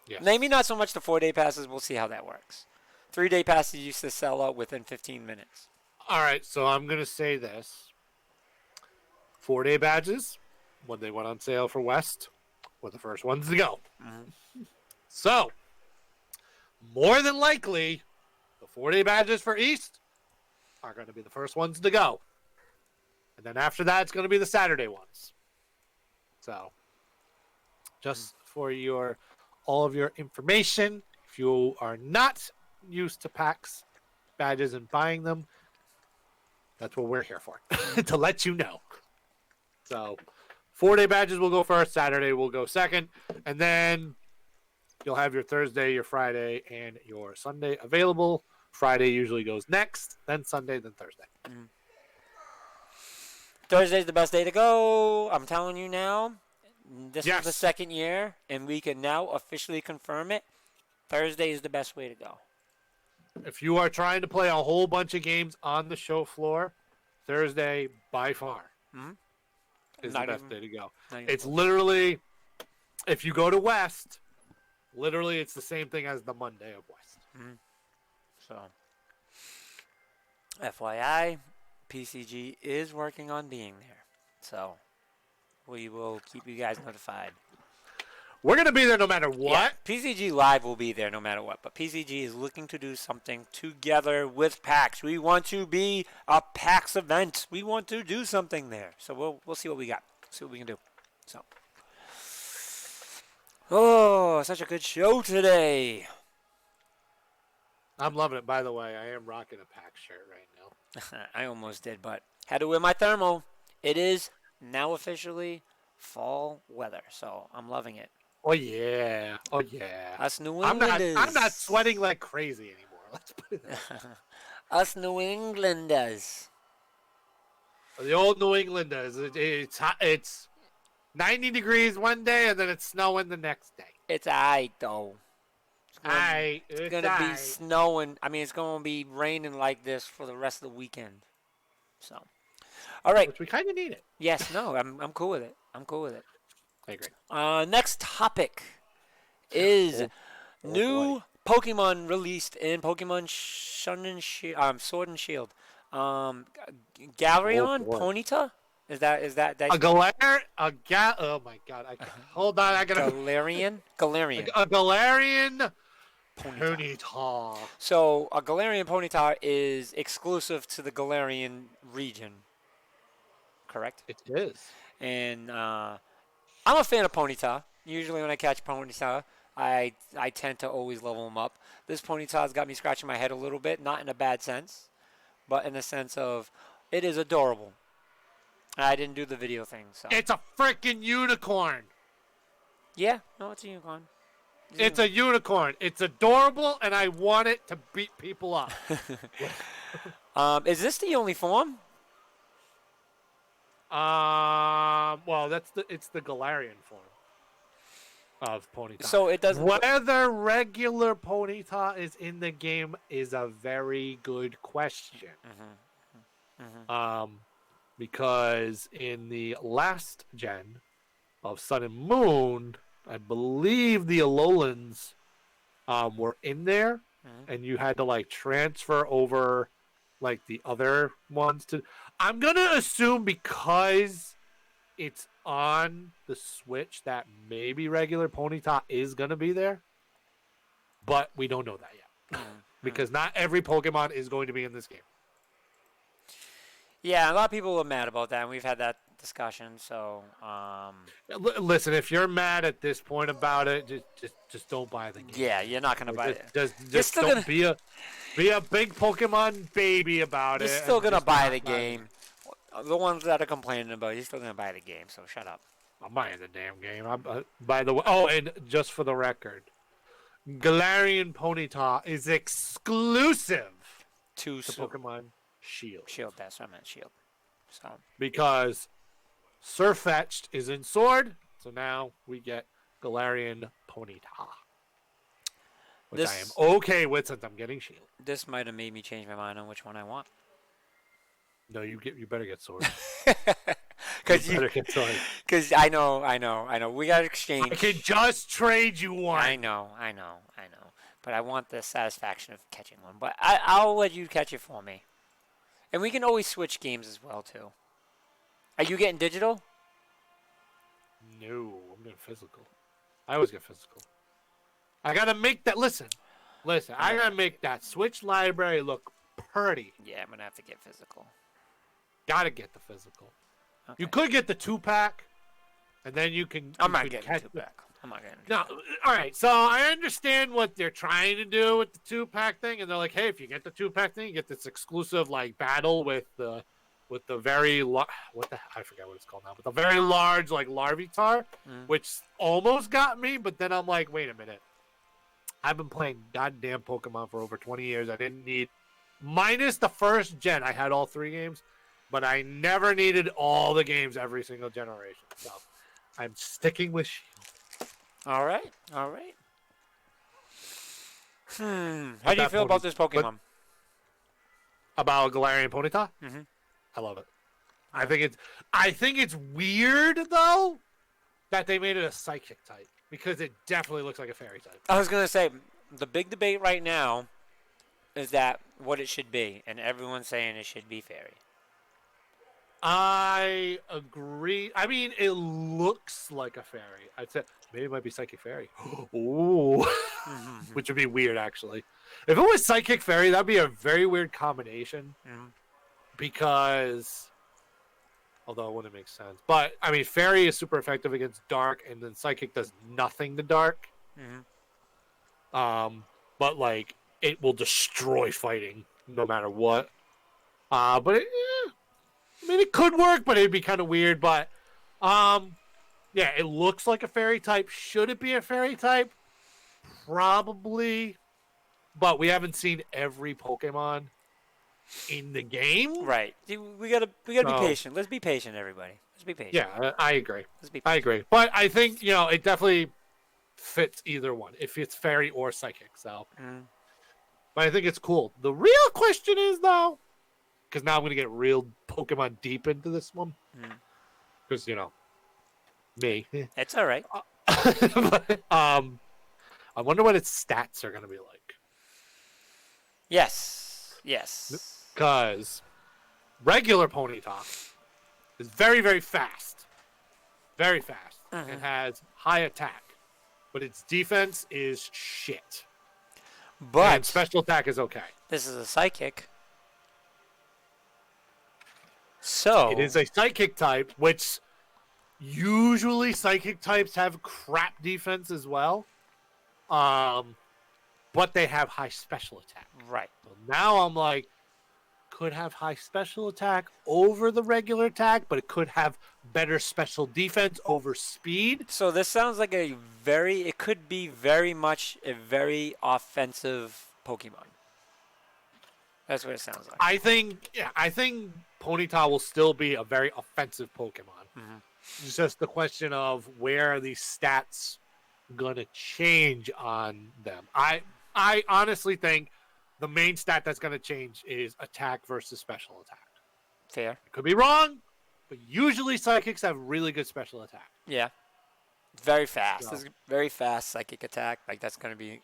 B: Yes.
A: Maybe not so much the 4-day passes. We'll see how that works. 3-day passes used to sell out within 15 minutes.
B: All right, so I'm going to say this. 4-day badges, when they went on sale for West, were the first ones to go.
A: Mm-hmm.
B: So, more than likely, the 4-day badges for East are going to be the first ones to go. And then after that, it's going to be the Saturday ones. So, just for all of your information, if you are not used to PAX badges and buying them, that's what we're here for, to let you know. So, 4-day badges will go first, Saturday will go second, and then you'll have your Thursday, your Friday, and your Sunday available. Friday usually goes next, then Sunday, then Thursday.
A: Mm-hmm. Thursday's the best day to go. I'm telling you now. This is the second year, and we can now officially confirm it. Thursday is the best way to go.
B: If you are trying to play a whole bunch of games on the show floor, Thursday, by far, is the best day to go. It's literally, if you go to West, literally it's the same thing as the Monday of West.
A: Mm-hmm. So, FYI, PCG is working on being there. So, we will keep you guys notified.
B: We're going to be there no matter what.
A: Yeah, PCG Live will be there no matter what. But PCG is looking to do something together with PAX. We want to be a PAX event. We want to do something there. So we'll see what we got. See what we can do. So, oh, such a good show today.
B: I'm loving it. By the way, I am rocking a PAX shirt right now.
A: I almost did, but had to wear my thermal. It is now officially fall weather, so I'm loving it.
B: Oh yeah, oh yeah.
A: Us New Englanders.
B: I'm not sweating like crazy anymore. Let's put it that way.
A: Us New Englanders.
B: The old New Englanders. It's hot, it's 90 degrees one day and then it's snowing the next day.
A: It's alright though. It's
B: It's
A: gonna be
B: aight.
A: snowing. I mean, it's gonna be raining like this for the rest of the weekend. So, all right.
B: Which we kind of need it.
A: Yes. No. I'm cool with it. I'm cool with it.
B: I agree.
A: Next topic is new
B: boy.
A: Pokemon released in Pokemon Sun and Shield, Sword and Shield. Galarian,
B: boy.
A: Ponyta. Is that
B: A oh my god! Hold on, I gotta.
A: Galarian?
B: A Galarian
A: Ponyta.
B: Ponyta.
A: So a Galarian Ponyta is exclusive to the Galarian region, correct?
B: It is.
A: And I'm a fan of Ponyta. Usually when I catch Ponyta, I tend to always level them up. This Ponyta's got me scratching my head a little bit, not in a bad sense, but in the sense of it is adorable. I didn't do the video thing, so.
B: It's a freaking unicorn.
A: Yeah, no, it's a unicorn.
B: It's a unicorn. It's adorable, and I want it to beat people up.
A: Is this the only form?
B: Well, it's the Galarian form of Ponyta.
A: So it doesn't.
B: Whether regular Ponyta is in the game is a very good question. Because in the last gen of Sun and Moon, I believe the Alolans were in there, and you had to like transfer over like the other ones to. I'm gonna assume because it's on the Switch that maybe regular Ponyta is gonna be there, but we don't know that yet because not every Pokemon is going to be in this game.
A: Yeah, a lot of people are mad about that, and we've had that discussion. So,
B: Listen, if you're mad at this point about it, just don't buy the game.
A: yeah, you're not gonna buy it.
B: Just don't be a big Pokemon baby about it.
A: You're still gonna
B: just
A: buy
B: not
A: the game. The ones that are complaining about it, you're still gonna buy the game. So shut up.
B: I'm buying the damn game. By the way, and just for the record, Galarian Ponyta is exclusive
A: to
B: Pokemon Shield.
A: Shield, that's what I meant. Shield. So
B: because Surfetched is in Sword, so now we get Galarian Ponyta, which I am okay with since I'm getting Shield.
A: This might have made me change my mind on which one I want.
B: No, you better get Sword.
A: Because I know. We got to exchange.
B: I can just trade you one.
A: I know. But I want the satisfaction of catching one. But I'll let you catch it for me. And we can always switch games as well, too. Are you getting digital?
B: No, I'm getting physical. I always get physical. I got to make that... Listen. I got to make that Switch library look pretty.
A: Yeah, I'm going to have to get physical.
B: Got to get the physical.
A: Okay.
B: You could get the 2-pack, and then you can...
A: I'm not getting the 2-pack. I'm not getting
B: No, all right. So I understand what they're trying to do with the 2-pack thing, and they're like, hey, if you get the 2-pack thing, you get this exclusive like battle with the very I forget what it's called now, but the very large like Larvitar, which almost got me, but then I'm like, wait a minute. I've been playing goddamn Pokemon for over 20 years. I didn't need, minus the first gen, I had all 3 games, but I never needed all the games every single generation. So I'm sticking with Shield.
A: All right. How do you feel about this Pokemon?
B: About Galarian Ponyta?
A: Mm-hmm.
B: I love it. I think it's weird though that they made it a psychic type because it definitely looks like a fairy type.
A: I was gonna say the big debate right now is that what it should be, and everyone's saying it should be fairy.
B: I agree. I mean, it looks like a fairy. I'd say maybe it might be psychic fairy. Ooh, which would be weird actually. If it was psychic fairy, that'd be a very weird combination. Because, although it wouldn't make sense, but I mean, fairy is super effective against dark, and then psychic does nothing to dark. But like it will destroy fighting no matter what. But I mean, it could work, but it'd be kind of weird. But, yeah, it looks like a fairy type. Should it be a fairy type? Probably. But we haven't seen every Pokemon. in the game.
A: Right. We gotta be
B: So
A: patient. Let's be patient, everybody. Let's be patient.
B: yeah, I agree.
A: Let's be
B: I
A: patient.
B: agree. But I think it definitely fits either one. It fits fairy or psychic. So,
A: Mm,
B: but I think it's cool. The real question is though, because now I'm gonna get real Pokemon deep into this one,
A: mm.
B: because me.
A: It's all right.
B: But, I wonder what its stats are gonna be like.
A: Yes. Yes.
B: Because regular Ponyta is very, very fast. Very fast. And
A: Mhm.
B: has high attack. But its defense is shit. And
A: But
B: special attack is okay.
A: this is a psychic,
B: It
A: so
B: is a psychic type, which usually psychic types have crap defense as well. But they have high special attack.
A: right.
B: So now I'm like, could have high special attack over the regular attack, but it could have better special defense over speed.
A: So this sounds like it could be very much a very offensive Pokemon. That's what it sounds like.
B: I think Ponyta will still be a very offensive Pokemon.
A: Mhm.
B: It's just the question of where are these stats gonna change on them. I honestly think the main stat that's gonna change is attack versus special attack.
A: Fair.
B: I could be wrong, but usually psychics have really good special attack.
A: Yeah. Very fast.
B: So
A: It's very fast psychic attack. Like that's gonna be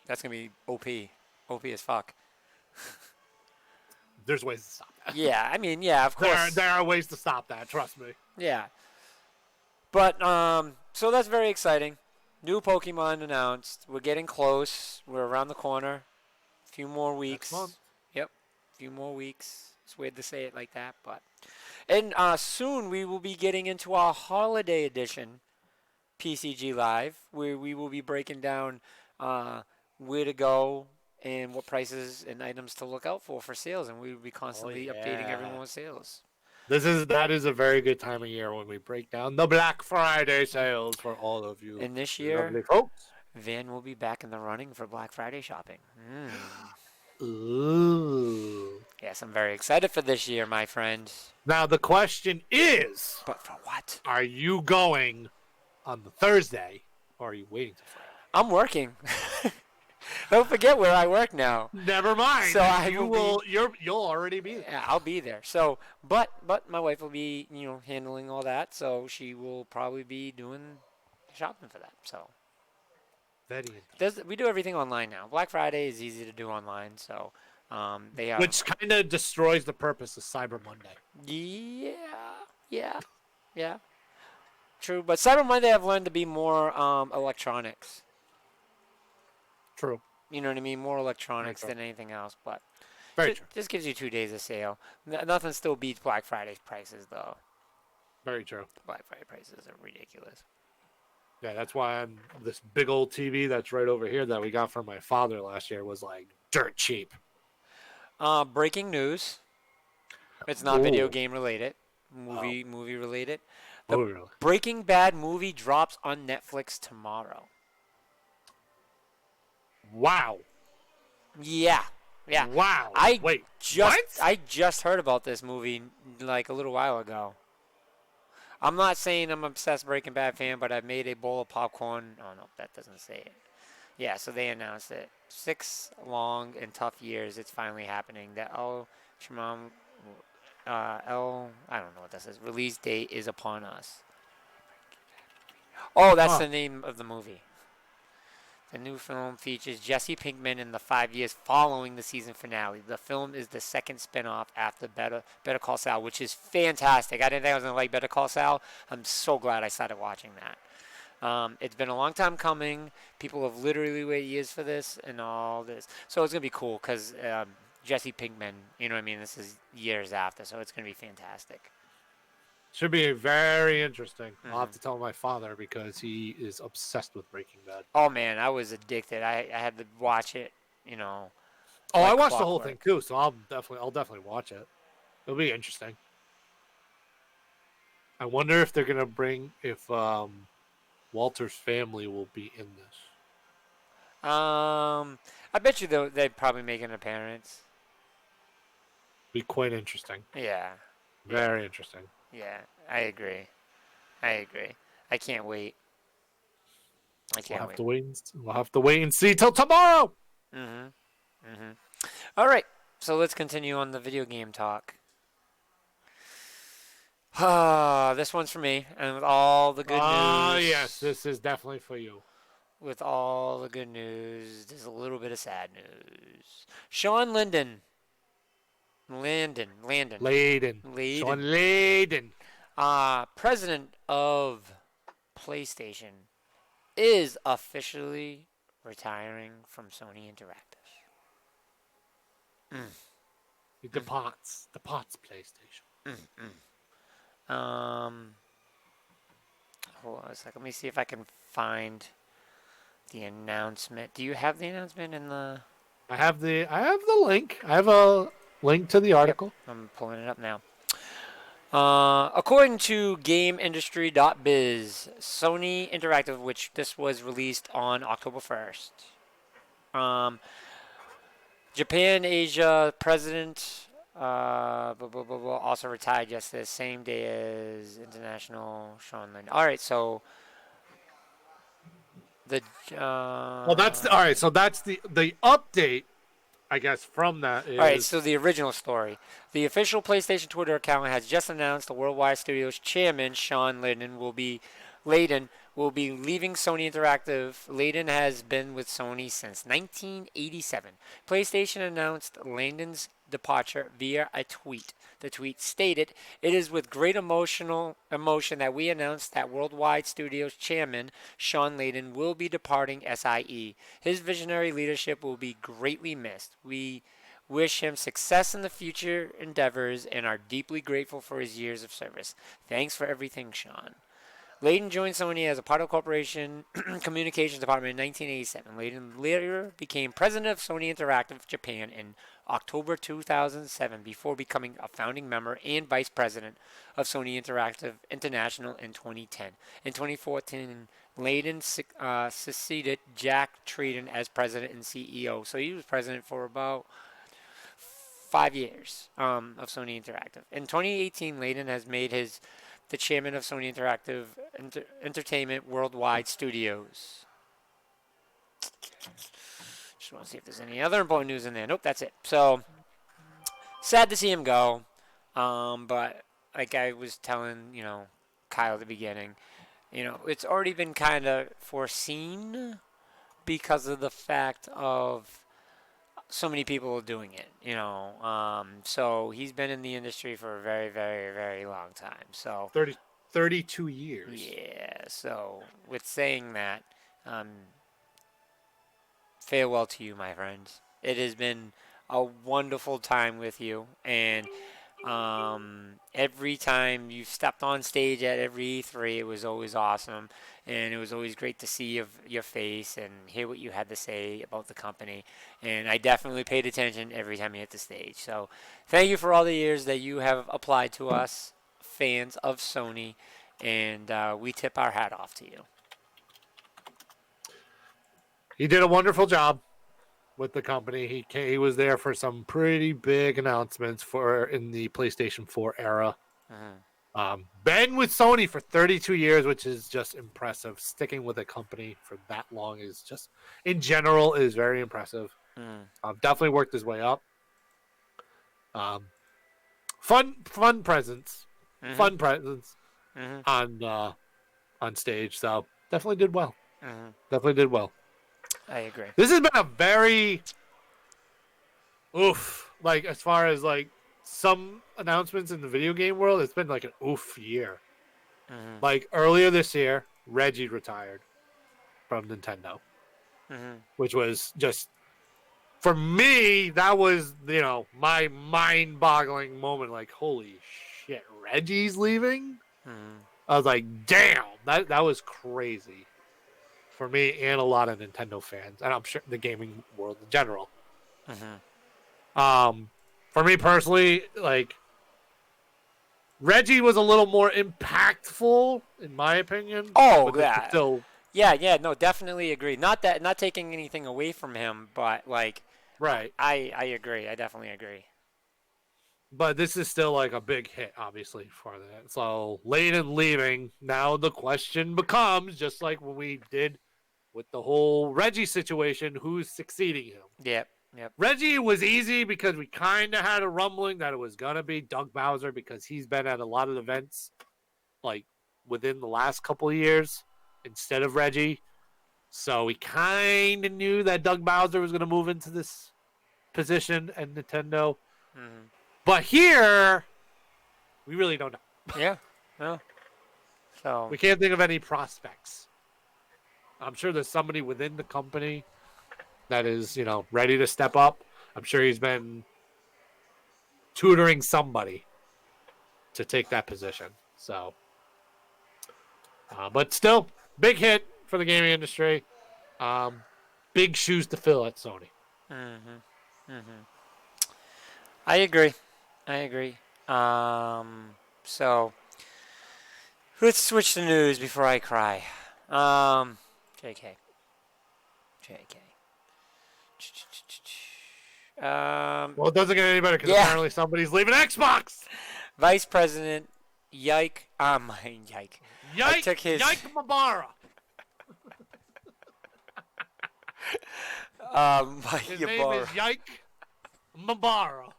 A: OP. OP as fuck.
B: there's ways to stop that.
A: Yeah, I mean, yeah, of course.
B: There are ways to stop that. Trust me.
A: Yeah. But so that's very exciting. New Pokemon announced. We're getting close. We're around the corner. A few more weeks.
B: Next month.
A: Yep. A few more weeks. It's weird to say it like that, but and soon we will be getting into our holiday edition PCG Live, where we will be breaking down where to go and what prices and items to look out for sales, and we will be constantly updating everyone with sales.
B: That is a very good time of year when we break down the Black Friday sales for all of you
A: And this
B: lovely
A: year,
B: folks.
A: Van will be back in the running for Black Friday shopping.
B: Ooh.
A: Yes, I'm very excited for this year, my friend.
B: Now the question is,
A: But for what?
B: are you going on the Thursday or are you waiting till Friday?
A: I'm working. Don't forget where I work now.
B: Never mind.
A: So I
B: you
A: will
B: you'll already be there.
A: Yeah, I'll be there. So, but my wife will be, handling all that. So she will probably be doing shopping for that. So
B: Very interesting.
A: we do everything online now. Black Friday is easy to do online. So they have.
B: Which kind of destroys the purpose of Cyber Monday.
A: Yeah. True, but Cyber Monday I've learned to be more electronics.
B: True.
A: You know what I mean? More electronics
B: Very
A: than anything else. But
B: Very true.
A: just gives you 2 days of sale. Nothing still beats Black Friday prices though.
B: Very true.
A: Black Friday prices are ridiculous.
B: Yeah, that's why this big old TV that's right over here that we got from my father last year was like dirt cheap.
A: Breaking news. It's not video
B: Ooh.
A: game related. Movie related.
B: Oh,
A: The
B: really?
A: Breaking Bad movie drops on Netflix tomorrow.
B: Wow.
A: Yeah.
B: Wow. Wait.
A: Just
B: what?
A: I just heard about this movie like a little while ago. I'm not saying I'm obsessed Breaking Bad fan, but I've made a bowl of popcorn. Oh no, that doesn't say it. Yeah, so they announced it. 6 long and tough years. It's finally happening. That Shimam, I don't know what that says. Release date is upon us. Oh, that's the name of the movie. The new film features Jesse Pinkman in the 5 years following the season finale. The film is the second spin-off after Better Call Saul, which is fantastic. I didn't think I was going to like Better Call Saul. I'm so glad I started watching that. It's been a long time coming. People have literally waited years for this and all this. So it's going to be cool because Jesse Pinkman, you know what I mean? This is years after, so it's going to be fantastic.
B: Should be very interesting. I'll have to tell my father because he is obsessed with Breaking Bad.
A: Oh, man, I was addicted. I had to watch it,
B: Oh,
A: like
B: I watched the whole
A: clockwork.
B: thing too, so I'll definitely watch it. It'll be interesting. I wonder if they're gonna if Walter's family will be in this.
A: I bet you they'd probably make an appearance.
B: Be quite interesting.
A: Yeah. Yeah.
B: Very interesting.
A: Yeah. I agree. I agree. I can't wait. I
B: We'll
A: can't
B: have
A: wait.
B: to wait. We'll have to wait and see till tomorrow.
A: Mhm. Mhm. All right. So let's continue on the video game talk. This one's for me, and with all the good
B: Ah, yes,
A: news,
B: this is definitely for you.
A: there's a little bit of sad news. Sean Linden,
B: Layden. Sean
A: Layden,
B: Layden.
A: president of PlayStation, is officially retiring from Sony Interactive. Mm,
B: He
A: mm,
B: departs. Departs PlayStation.
A: um, hold on a sec. Let me see if I can find the announcement. Do you have the announcement in the?
B: I have the link. I have a link to the
A: Yep,
B: article.
A: I'm pulling it up now. According to GameIndustry.biz, Sony Interactive, which this was released on October 1st, um, Japan Asia president also retired yesterday, same day as international Sean Lynn. All right, so the
B: Well, all right. So that's the update, I guess, from that
A: all right,
B: is
A: so the original story. The official PlayStation Twitter account has just announced the Worldwide Studios chairman, Sean Layden, will be leaving Sony Interactive. Layden has been with Sony since 1987. PlayStation announced Layden's departure via a tweet. The tweet stated, "It is with great emotion that we announce that Worldwide Studios chairman Sean Layden will be departing SIE. His visionary leadership will be greatly missed. We wish him success in the future endeavors and are deeply grateful for his years of service. Thanks for everything, Sean." Layden joined Sony as a part of the corporation communications department in 1987. Layden later became president of Sony Interactive Japan in October 2007 before becoming a founding member and vice president of Sony Interactive International in 2010. In 2014, Layden succeeded Jack Tredin as president and CEO. So he was president for about 5 years of Sony Interactive. In 2018, Layden has made the chairman of Sony Interactive Entertainment Worldwide Studios. Just want to see if there's any other important news in there. Nope, that's it. So sad to see him go, but like I was telling Kyle at the beginning, it's already been kind of foreseen because of the fact of so many people doing it. So he's been in the industry for a very, very, very long time. So
B: 32 years.
A: yeah. So with saying that, um, farewell to you, my friends. It has been a wonderful time with you, and every time you stepped on stage at every E3, it was always awesome, and it was always great to see your face and hear what you had to say about the company. And I definitely paid attention every time you hit the stage. So thank you for all the years that you have applied to us, fans of Sony, and we tip our hat off to you.
B: He did a wonderful job with the company. He was there for some pretty big announcements for in the PlayStation 4 era. Been with Sony for 32 years, which is just impressive. Sticking with a company for that long is just, in general, is very impressive. Definitely worked his way up. Fun presence, fun presence on stage. So definitely did well. Definitely did well.
A: I agree.
B: This has been a very like as far as like some announcements in the video game world, it's been like an year. Like earlier this year, Reggie retired from Nintendo, which was just for me. That was my mind-boggling moment. Like, holy shit, Reggie's leaving. I was like, damn, that was crazy for me and a lot of Nintendo fans, and I'm sure the gaming world in general. For me personally, like Reggie was a little more impactful, in my opinion.
A: Oh,
B: but this was still
A: yeah, no, definitely agree. Not taking anything away from him, but like,
B: right.
A: I agree. I definitely agree.
B: But this is still like a big hit, obviously, for that. So Layden leaving. Now the question becomes, just like when we did with the whole Reggie situation, who's succeeding him?
A: Yep. Yep.
B: Reggie was easy because we kind of had a rumbling that it was going to be Doug Bowser because he's been at a lot of events like within the last couple of years instead of Reggie. So we kind of knew that Doug Bowser was going to move into this position at Nintendo.
A: Mm-hmm.
B: But here, we really don't know.
A: Yeah. No. So
B: We can't think of any prospects. I'm sure there's somebody within the company that is, ready to step up. I'm sure he's been tutoring somebody to take that position. So, but still, big hit for the gaming industry. Big shoes to fill at Sony.
A: Mm-hmm. Mm-hmm. I agree. So let's switch to news before I cry. JK.
B: Well, it doesn't get any better because apparently somebody's leaving Xbox.
A: Vice President Yike. I took his.
B: Yike Mabara. His name is Yike Mabara.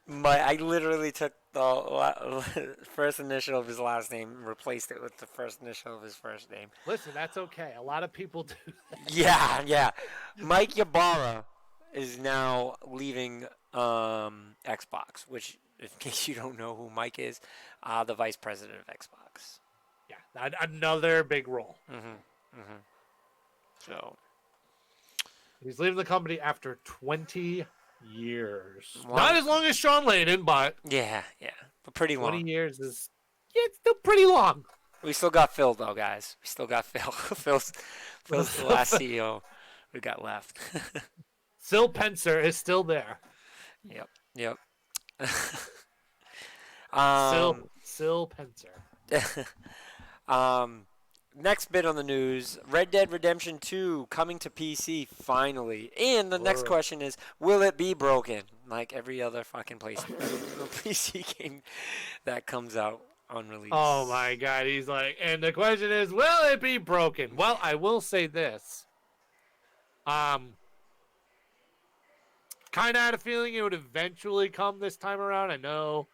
A: I literally took the first initial of his last name and replaced it with the first initial of his first name.
B: Listen, that's okay. A lot of people do that.
A: Yeah. Mike Ybarra is now leaving Xbox, which, in case you don't know who Mike is, the vice president of Xbox.
B: Yeah, another big role.
A: So
B: he's leaving the company after 20 years.
A: Wow.
B: Not as long as Sean Layden, but
A: yeah, but pretty
B: 20
A: long.
B: years is it's still pretty long.
A: We still got Phil though, guys. We still got Phil. Phil's the last CEO we got left.
B: Sil Pencer is still there.
A: Yep.
B: Sil Pencer.
A: Next bit on the news: Red Dead Redemption 2 coming to PC finally. And the next question is, will it be broken like every other fucking PC game that comes out on release?
B: Oh my god, he's like, and the question is, will it be broken? Well, I will say this. Kind of had a feeling it would eventually come this time around. I know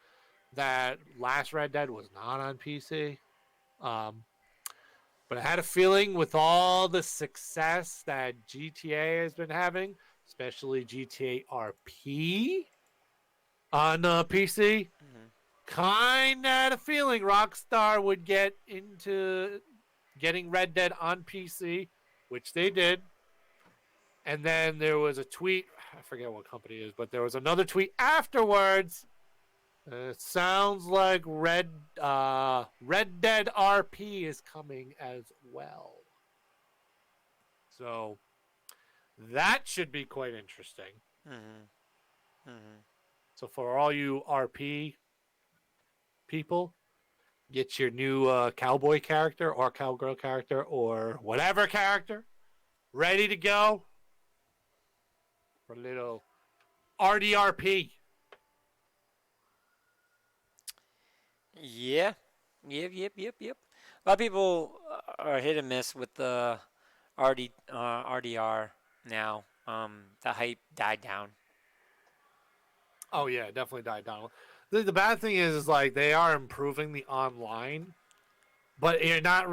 B: that last Red Dead was not on PC. But I had a feeling with all the success that GTA has been having, especially GTA RP on PC, kind of had a feeling Rockstar would get into getting Red Dead on PC, which they did. And then there was a tweet, I forget what company it is, but there was another tweet afterwards. It sounds like Red Dead RP is coming as well. So that should be quite interesting. So for all you RP people, get your new cowboy character or cowgirl character or whatever character ready to go for a little RDRP.
A: Yeah. Yep. A lot of people are hit and miss with the RDR now. The hype died down.
B: Oh yeah, it definitely died down. The bad thing is like they are improving the online, but you're not.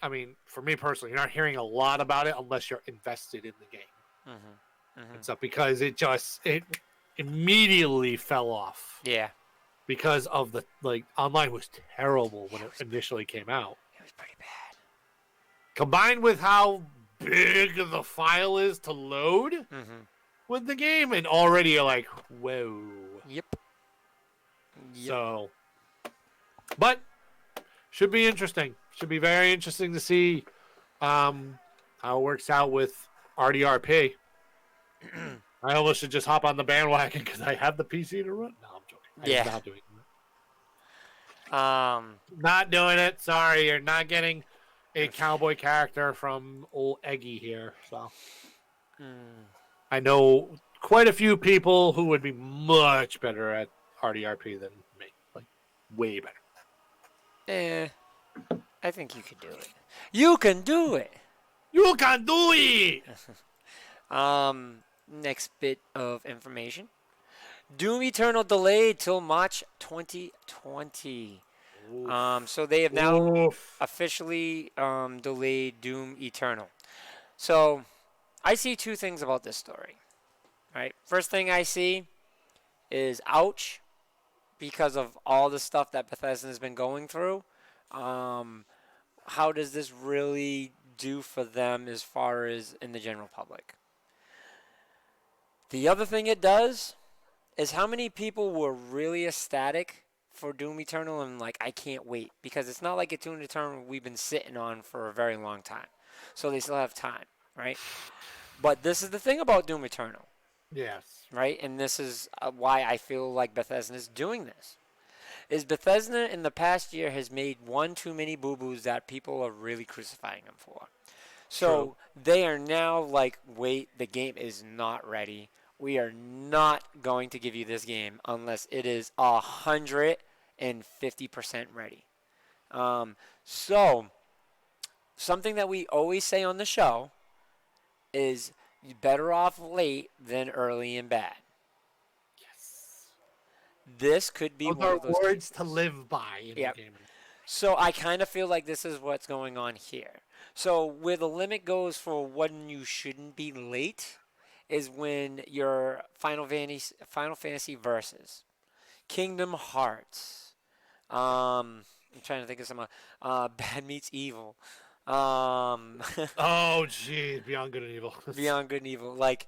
B: I mean, for me personally, you're not hearing a lot about it unless you're invested in the game. And stuff because it immediately fell off.
A: Yeah.
B: Because of the online was terrible when it initially came out.
A: It was pretty bad.
B: Combined with how big the file is to load with the game, and already you're like, whoa.
A: Yep.
B: So, but should be interesting. Should be very interesting to see how it works out with RDRP. I almost should just hop on the bandwagon because I have the PC to run. No, I'm joking. I'm not doing it. Not doing it. Sorry, you're not getting a cowboy character from old Eggy here. So I know quite a few people who would be much better at RDRP than me. Like, way better.
A: Eh, I think you could do it. You can do it.
B: You can do it!
A: Next bit of information. Doom Eternal delayed till March 2020. So they have now
B: Oof.
A: officially delayed Doom Eternal. So I see two things about this story. Right. First thing I see is ouch, because of all the stuff that Bethesda has been going through. How does this really do for them as far as in the general public? The other thing it does is how many people were really ecstatic for Doom Eternal and like, I can't wait, because it's not like a Doom Eternal we've been sitting on for a very long time. So they still have time, right? But this is the thing about Doom Eternal,
B: Yes.
A: right? And this is why I feel like Bethesda is doing this. Is Bethesda in the past year has made one too many boo-boos that people are really crucifying them for. So they are now like, wait, the game is not ready. We are not going to give you this game unless it is 150% ready. So something that we always say on the show is better off late than early and bad.
B: Yes.
A: This could be
B: Those
A: one
B: are
A: of those
B: words
A: cases.
B: to live by in
A: Yep.
B: the gaming.
A: So I kind of feel like this is what's going on here. So where the limit goes for when you shouldn't be late is when your Final Fantasy Versus, Kingdom Hearts. I'm trying to think of some Bad Meets Evil. Um,
B: Oh, geez. Beyond Good and Evil.
A: Beyond Good and Evil. Like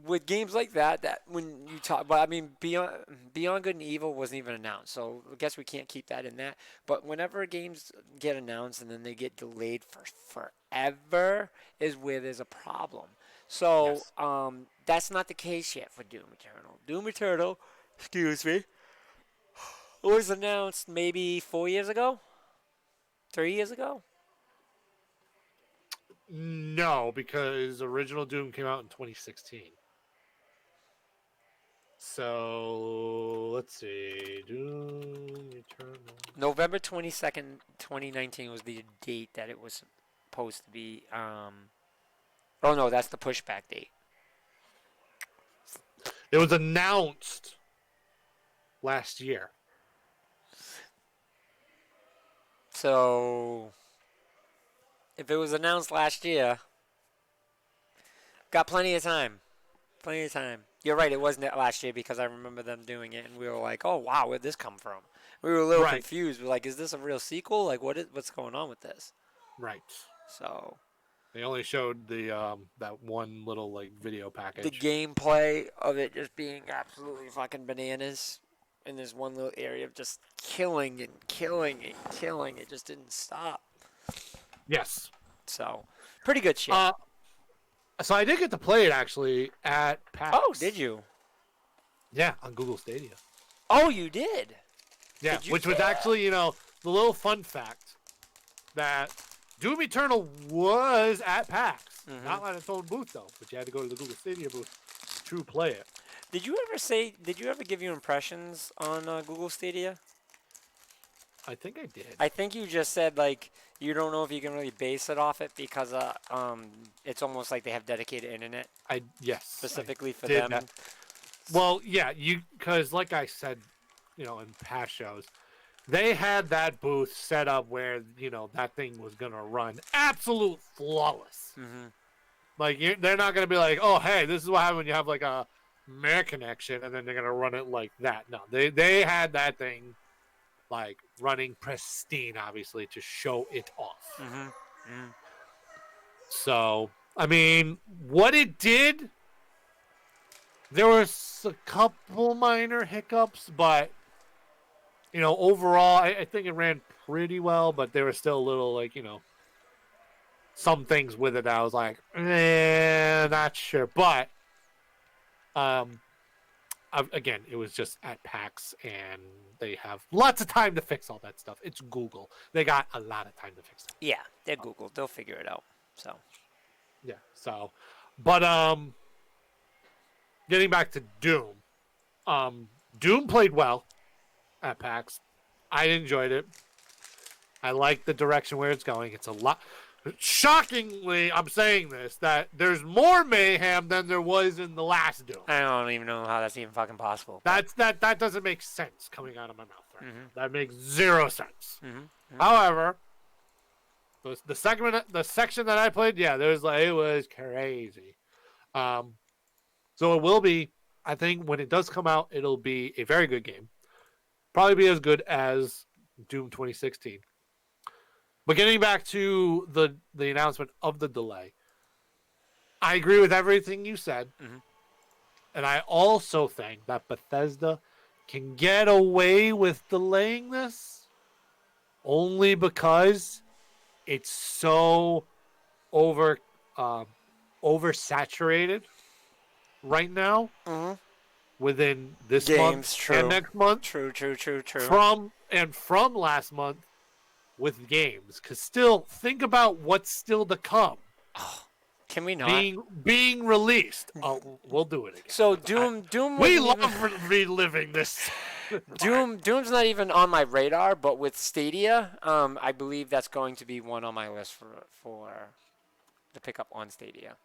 A: with games like that, that when you talk, but I mean, Beyond Good and Evil wasn't even announced, so I guess we can't keep that in that. But whenever games get announced and then they get delayed for forever, is where there's a problem. So
B: Yes.
A: that's not the case yet for Doom Eternal. Doom Eternal, excuse me, was announced maybe 4 years ago, 3 years ago.
B: No, because original Doom came out in 2016. So let's see. Doom Eternal.
A: November 22nd, 2019 was the date that it was supposed to be. Oh no, that's the pushback date.
B: It was announced last year.
A: So if it was announced last year, got plenty of time. Plenty of time. You're right, it wasn't last year because I remember them doing it and we were like, oh wow, where'd this come from? We were a little
B: Right.
A: confused. We're like, is this a real sequel? Like what's going on with this?
B: Right.
A: So
B: They only showed the that one little like video
A: the
B: package.
A: gameplay of it just being absolutely fucking bananas in this one little area of just killing and killing and killing. It just didn't stop.
B: Yes.
A: So, pretty good shit.
B: So I did get to play it actually at PAX.
A: Oh, did you?
B: Yeah, on Google Stadia.
A: Oh, you did.
B: Yeah,
A: Did you?
B: which was actually, the little fun fact that Doom Eternal was at PAX. Not on its own booth though, but you had to go to the Google Stadia booth to play it.
A: Did you ever say? Did you ever give your impressions on Google Stadia?
B: I think I did.
A: I think you just said like you don't know if you can really base it off it because it's almost like they have dedicated internet
B: Yes.
A: specifically for
B: did
A: them.
B: that. Well, yeah, because like I said, in past shows, they had that booth set up where that thing was gonna run absolute flawless. Like they're not gonna be like, oh hey, this is what happens when you have like a mere connection, and then they're gonna run it like that. No, they had that thing like running pristine, obviously, to show it off. So I mean, what it did, there was a couple minor hiccups, but overall, I think it ran pretty well. But there was still a little like some things with it that I was like, not sure. But again, it was just at PAX, and they have lots of time to fix all that stuff. It's Google; they got a lot of time to fix that.
A: Yeah, they're Google. They'll figure it out. So.
B: Yeah. So, but getting back to Doom. Doom played well at PAX. I enjoyed it. I like the direction where it's going. It's a lot. Shockingly, I'm saying this, that there's more mayhem than there was in the last Doom.
A: I don't even know how that's even fucking possible.
B: That doesn't make sense coming out of my mouth right now. That makes zero sense.
A: Mm-hmm.
B: However, the section that I played, yeah, it was crazy. So it will be. I think when it does come out, it'll be a very good game. Probably be as good as Doom 2016. But getting back to the announcement of the delay, I agree with everything you said.
A: Mm-hmm.
B: And I also think that Bethesda can get away with delaying this only because it's so oversaturated right now within this month and next month.
A: True.
B: From last month with games. Because still, think about what's still to come.
A: Oh, can we not?
B: Being released. Oh, we'll do it again.
A: So Doom.
B: We love reliving this.
A: Doom's not even on my radar, but with Stadia, I believe that's going to be one on my list for the pickup on Stadia.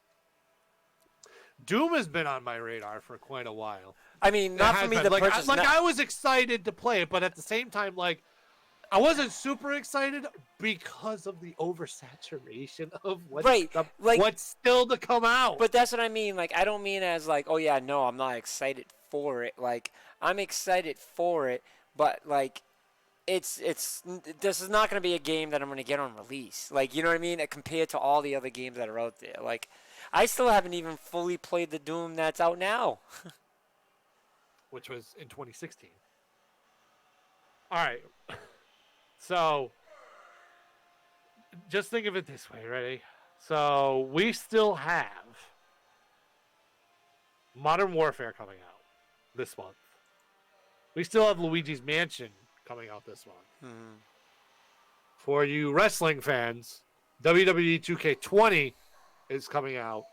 B: Doom has been on my radar for quite a while.
A: I mean, not for me to purchase.
B: I was excited to play it, but at the same time, I wasn't super excited because of the oversaturation of what's still to come out.
A: But that's what I mean. I don't mean as oh yeah, no, I'm not excited for it. I'm excited for it, but this is not going to be a game that I'm going to get on release. You know what I mean? Compared to all the other games that are out there. I still haven't even fully played the Doom that's out now.
B: Which was in 2016. All right. So, just think of it this way, ready? So, we still have Modern Warfare coming out this month. We still have Luigi's Mansion coming out this month.
A: Mm-hmm.
B: For you wrestling fans, WWE 2K20 is coming out,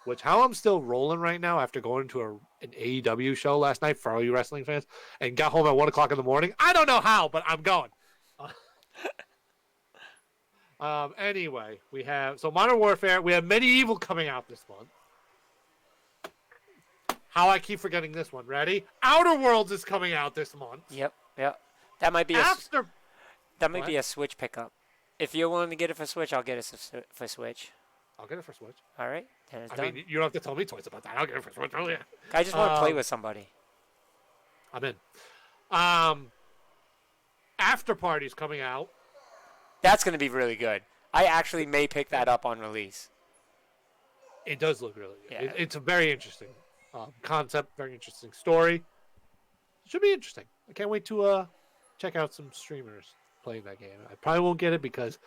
B: which how I'm still rolling right now after going to an AEW show last night for all you wrestling fans and got home at 1 o'clock in the morning. I don't know how, but I'm going. Anyway, we have Modern Warfare. We have Medieval coming out this month. How I keep forgetting this one. Ready? Outer Worlds is coming out this month.
A: Yep. That might be be a Switch pickup. If you're willing to get it for Switch, I'll get it for Switch.
B: I'll get it for Switch.
A: All right, then it's done.
B: Mean, you don't have to tell me twice about that. I'll get it for Switch. Oh, yeah.
A: I just want to play with somebody.
B: I'm in. After Party's coming out.
A: That's going to be really good. I actually may pick that up on release.
B: It does look really good.
A: Yeah.
B: It's a very interesting concept, very interesting story. Should be interesting. I can't wait to check out some streamers playing that game. I probably won't get it because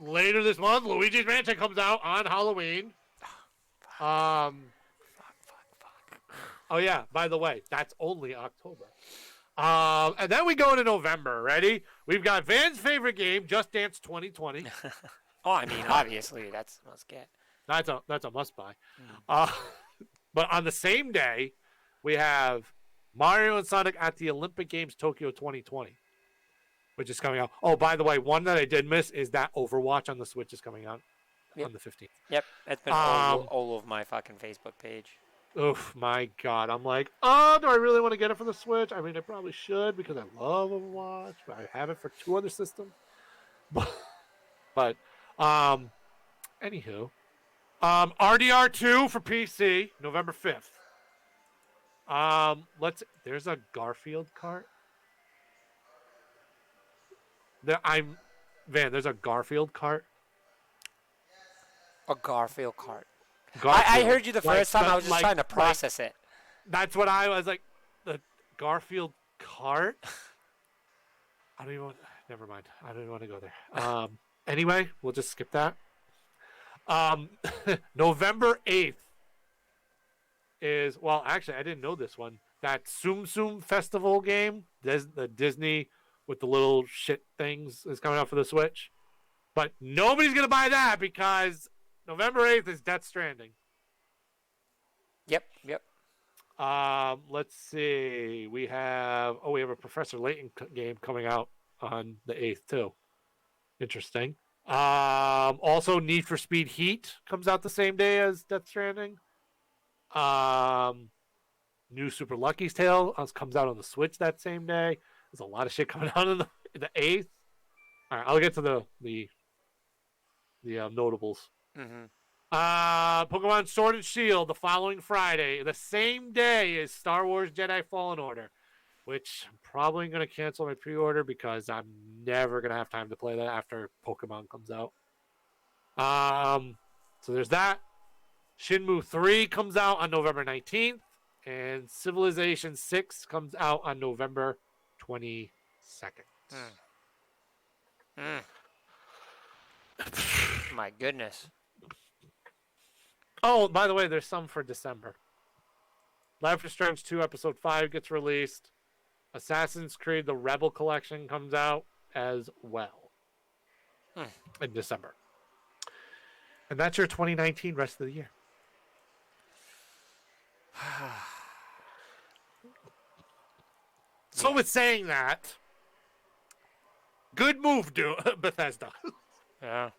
B: later this month, Luigi's Mansion comes out on Halloween.
A: Fuck.
B: Oh yeah, by the way, that's only October. And then we go into November. Ready? We've got Van's favorite game, Just Dance 2020.
A: Oh, I mean, obviously, that's a must get.
B: That's a must buy. But on the same day, we have Mario and Sonic at the Olympic Games Tokyo 2020, which is coming out. Oh, by the way, one that I did miss is that Overwatch on the Switch is coming out on the 15th.
A: Yep, it's been all over my fucking Facebook page.
B: Oh my god, I'm like, oh, do I really want to get it for the Switch? I mean, I probably should because I love Overwatch, but I have it for 2 other systems. But anywho, RDR2 for PC, November 5th. There's a Garfield cart. There's a Garfield cart.
A: A Garfield cart.
B: Garfield.
A: I heard you the first time. I was just trying to process it.
B: That's what I was like. The Garfield cart. I don't even want. Never mind. I don't even want to go there. Anyway, we'll just skip that. November 8th is actually I didn't know this one. That Tsum Tsum Festival game, the Disney with the little shit things is coming out for the Switch, but nobody's gonna buy that because November 8th is Death Stranding.
A: Yep. Yep.
B: Let's see. We have a Professor Layton game coming out on the 8th too. Interesting. Also Need for Speed Heat comes out the same day as Death Stranding. Um, New Super Lucky's Tale comes out on the Switch that same day. There's a lot of shit coming out on the 8th. All right, I'll get to the notables.
A: Mm-hmm.
B: Pokemon Sword and Shield the following Friday, the same day as Star Wars Jedi Fallen Order, which I'm probably going to cancel my pre-order because I'm never going to have time to play that after Pokemon comes out. So there's that. Shenmue 3 comes out on November 19th, and Civilization 6 comes out on November 22nd.
A: Mm. My goodness.
B: Oh, by the way, there's some for December. Life is Strange 2 Episode 5 gets released. Assassin's Creed The Rebel Collection comes out as well in December. And that's your 2019 rest of the year. So with saying that, good move, Bethesda.
A: Yeah.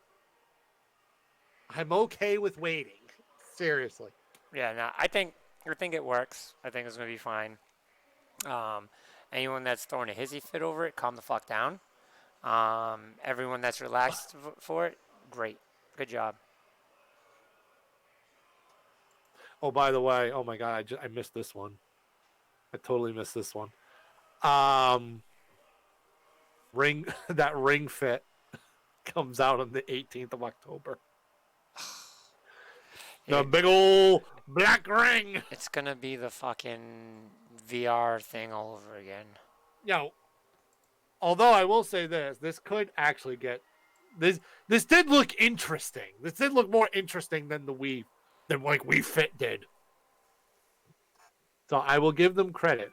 B: I'm okay with waiting. Seriously.
A: Yeah. No, I think it works. I think it's gonna be fine. Anyone that's throwing a hissy fit over it, calm the fuck down. Everyone that's relaxed for it, great. Good job.
B: Oh, by the way, oh my god, I missed this one. I totally missed this one. Ring Fit comes out on the 18th of October. The big old black ring.
A: It's gonna be the fucking VR thing all over again.
B: Although I will say this could actually get this. This did look interesting. This did look more interesting than Wii Fit did. So I will give them credit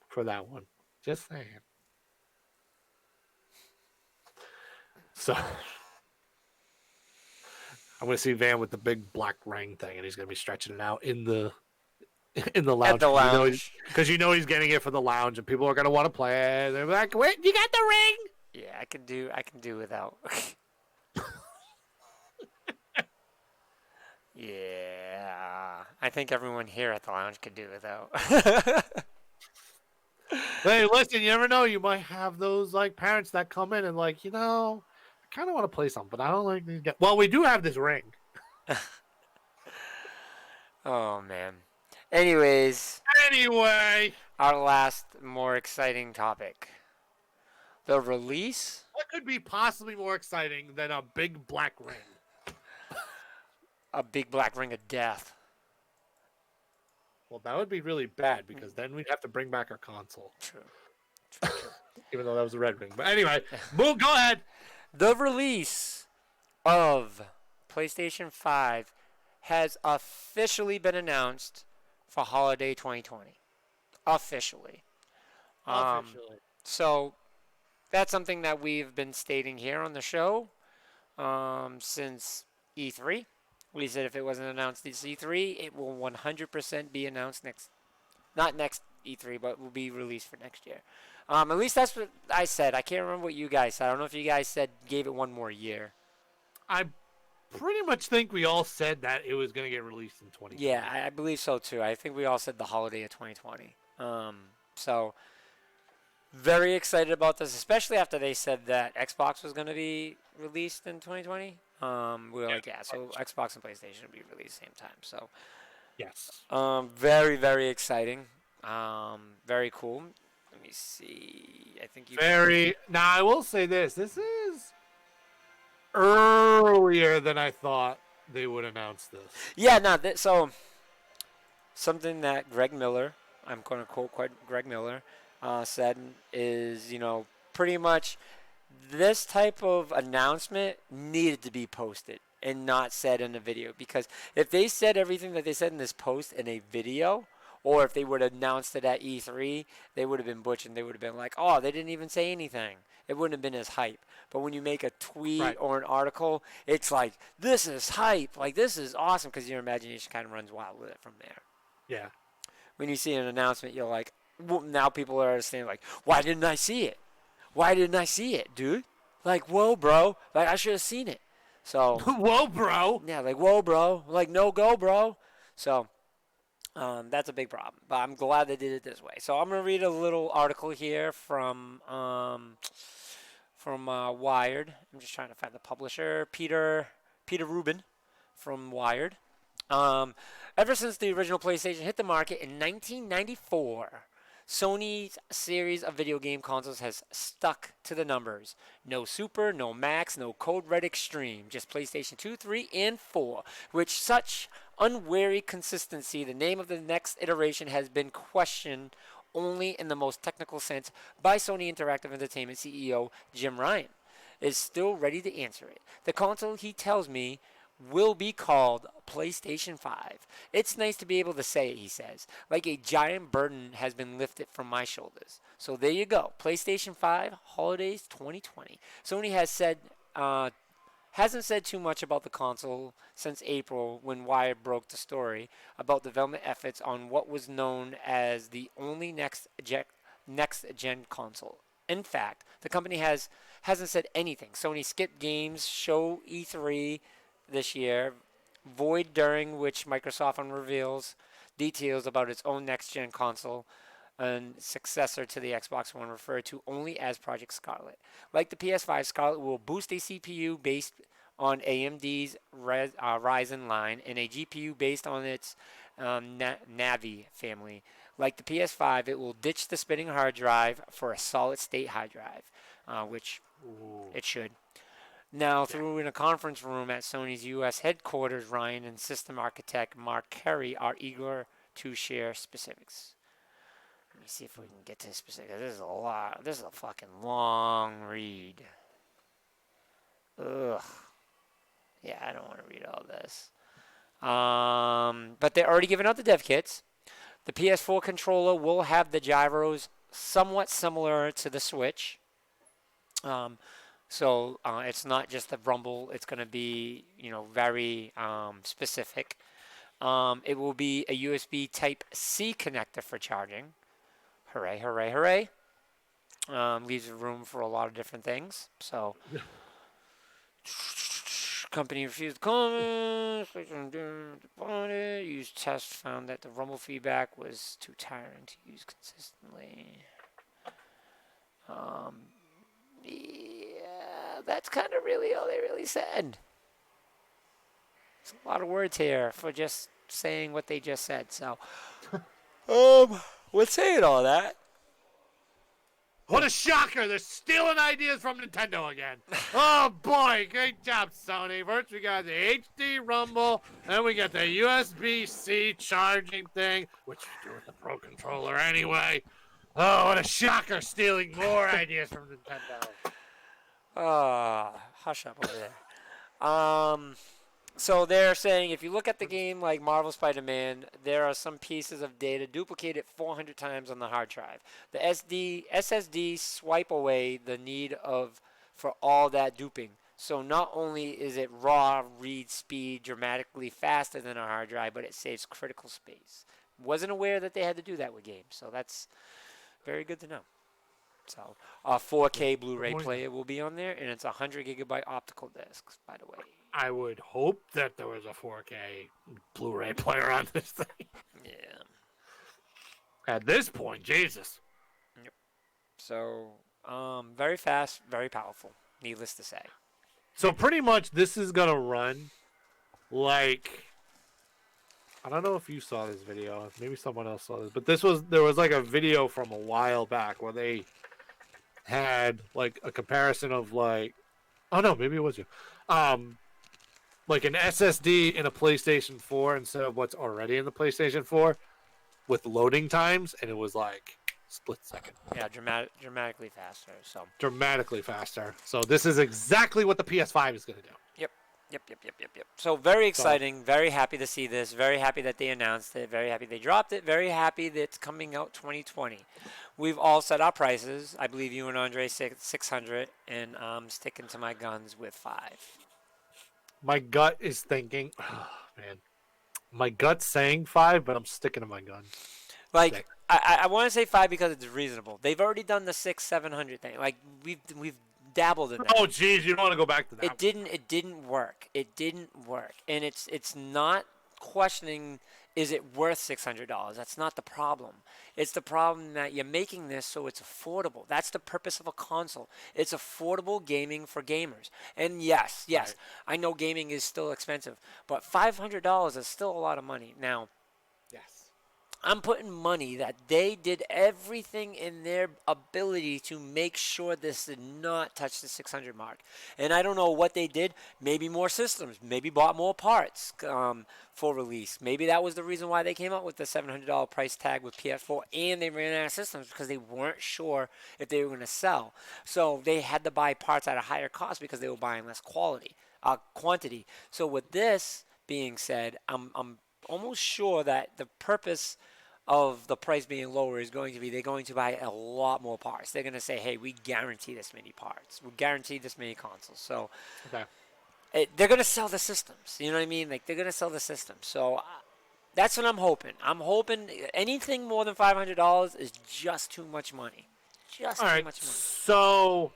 B: for that one. Just saying. So I'm going to see Van with the big black ring thing, and he's going to be stretching it out in the lounge.
A: At the lounge.
B: Because he's getting it for the lounge, and people are going to want to play it. They're like, "Wait, you got the ring?"
A: Yeah, I can do without. Yeah, I think everyone here at the lounge could do without.
B: Hey, listen, you never know. You might have those parents that come in and I kind of want to play something, but I don't like these guys. Well, we do have this ring.
A: Oh man. Anyways, our last more exciting topic. The release.
B: What could be possibly more exciting than a big black ring?
A: A big black ring of death.
B: Well, that would be really bad because then we'd have to bring back our console.
A: True.
B: Even though that was a red ring. But anyway, go ahead.
A: The release of PlayStation 5 has officially been announced for holiday 2020. Officially. So that's something that we've been stating here on the show since E3. We said if it wasn't announced this E3, it will 100% be announced not next E3, but will be released for next year. At least that's what I said. I can't remember what you guys said. I don't know if you guys gave it one more year.
B: I pretty much think we all said that it was going to get released in 2020.
A: Yeah, I believe so too. I think we all said the holiday of 2020. So very excited about this, especially after they said that Xbox was going to be released in 2020. We were like, yeah, so Xbox and PlayStation will be released at the same time. So
B: yes,
A: very, very exciting. Very cool. Let me see. I think you.
B: Now, I will say this. This is earlier than I thought they would announce this.
A: Yeah, no. So something that Greg Miller, I'm going to quote Greg Miller, said is, pretty much this type of announcement needed to be posted and not said in a video, because if they said everything that they said in this post in a video Or if they would have announced it at E3, they would have been butchering. They would have been like, oh, they didn't even say anything. It wouldn't have been as hype. But when you make a tweet
B: Right.
A: or an article, it's like, this is hype. Like, this is awesome because your imagination kind of runs wild with it from there.
B: Yeah.
A: When you see an announcement, you're like, well, now people are understanding, like, why didn't I see it? Why didn't I see it, dude? Like, whoa, bro. Like, I should have seen it. So,
B: Whoa, bro.
A: yeah, like, whoa, bro. Like, no go, bro. So, that's a big problem. But I'm glad they did it this way. So I'm going to read a little article here from Wired. I'm just trying to find the publisher, Peter Rubin from Wired. Ever since the original PlayStation hit the market in 1994, Sony's series of video game consoles has stuck to the numbers. No Super, no Max, no Code Red Extreme, just PlayStation 2, 3, and 4. With such unwary consistency, the name of the next iteration has been questioned only in the most technical sense by Sony Interactive Entertainment CEO Jim Ryan. Is still ready to answer it. The console, he tells me, will be called PlayStation 5. It's nice to be able to say it, he says. Like a giant burden has been lifted from my shoulders. So there you go. PlayStation 5, holidays 2020. Sony hasn't said too much about the console since April when Wired broke the story about development efforts on what was known as the only next-gen console. In fact, the company hasn't said anything. Sony skipped games, show E3 this year, void during which Microsoft unreveals details about its own next-gen console and successor to the Xbox One, referred to only as Project Scarlet. Like the PS5, Scarlet will boost a CPU based on AMD's Ryzen line and a GPU based on its Navi family. Like the PS5, it will ditch the spinning hard drive for a solid-state hard drive, which it should. Now, through in a conference room at Sony's U.S. headquarters, Ryan and system architect Mark Carey are eager to share specifics. Let me see if we can get to specifics. This is a lot. This is a fucking long read. Ugh. Yeah, I don't want to read all this. But they're already giving out the dev kits. The PS4 controller will have the gyros somewhat similar to the Switch. So it's not just the rumble. It's going to be, very specific. It will be a USB Type-C connector for charging. Hooray, hooray, hooray. Leaves room for a lot of different things. So, company refused comments. Used test found that the rumble feedback was too tiring to use consistently. Yeah, that's kind of really all they really said. There's a lot of words here for just saying what they just said. So, with saying all that,
B: What a shocker! They're stealing ideas from Nintendo again. Oh boy, great job, Sony. First we got the HD Rumble, then we got the USB-C charging thing, which you do with the Pro Controller anyway. Oh, what a shocker! Stealing more ideas from Nintendo.
A: hush up over there. So they're saying if you look at the game like Marvel Spider-Man, there are some pieces of data duplicated 400 times on the hard drive. The SSD swipe away the need for all that duping. So not only is it raw read speed dramatically faster than a hard drive, but it saves critical space. Wasn't aware that they had to do that with games, so that's very good to know. So a 4K Blu-ray player will be on there, and it's 100 gigabyte optical discs, by the way.
B: I would hope that there was a 4K Blu-ray player on this thing.
A: Yeah.
B: At this point, Jesus.
A: Yep. So, very fast, very powerful, needless to say.
B: So pretty much this is going to run like... I don't know if you saw this video. Maybe someone else saw this. But there was like a video from a while back where they had like a comparison of like... Oh, no, maybe it was you. Like an SSD in a PlayStation 4 instead of what's already in the PlayStation 4 with loading times, and it was like split second.
A: Yeah, dramatically faster. So
B: dramatically faster. So this is exactly what the PS5 is going to do.
A: Yep. Yep. So very
B: So
A: exciting. Very happy to see this. Very happy that they announced it. Very happy they dropped it. Very happy that it's coming out 2020. We've all set our prices. I believe you and Andre 600, and I'm sticking to my guns with 5.
B: my gut is thinking, oh, man, my gut's saying 5, but I'm sticking to my guns.
A: Like
B: 6.
A: I want to say 5 because it's reasonable. They've already done the 600-700 thing. Like we've dabbled in that.
B: Oh, geez, you don't want to go back to that.
A: It didn't work. It didn't work. And it's not questioning is it worth $600? That's not the problem. It's the problem that you're making this so it's affordable. That's the purpose of a console. It's affordable gaming for gamers. And yes,
B: Right.
A: I know gaming is still expensive, but $500 is still a lot of money. Now,
B: Yes.
A: I'm putting money that they did everything in their ability to make sure this did not touch the 600 mark. And I don't know what they did. Maybe more systems. Maybe bought more parts for release. Maybe that was the reason why they came up with the $700 price tag with PS4 and they ran out of systems because they weren't sure if they were going to sell. So they had to buy parts at a higher cost because they were buying less quantity. So with this being said, I'm almost sure that the purpose of the price being lower is going to be they're going to buy a lot more parts. They're going to say, hey, we guarantee this many parts. We guarantee this many consoles. So
B: Okay.
A: they're going to sell the systems. You know what I mean? Like they're going to sell the systems. So that's what I'm hoping. I'm hoping anything more than $500 is just too much money. Just
B: All
A: too
B: right.
A: much money.
B: So,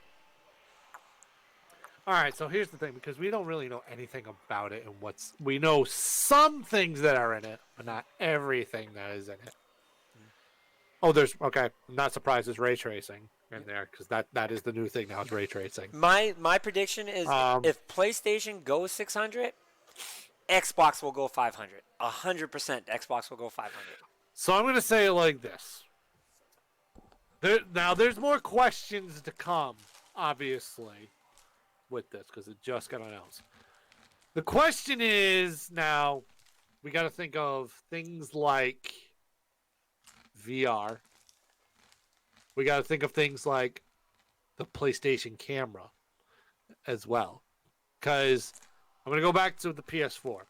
B: all right. So here's the thing, because we don't really know anything about it, and we know some things that are in it, but not everything that is in it. Oh, okay. I'm not surprised there's ray tracing in there because that is the new thing now. Is ray tracing.
A: My prediction is if PlayStation goes 600, Xbox will go 500. 100% Xbox will go 500.
B: So I'm gonna say it like this. There's more questions to come, obviously, with this because it just got announced. The question is now, we got to think of things like VR. We got to think of things like the PlayStation camera as well. Because I'm going to go back to the PS4.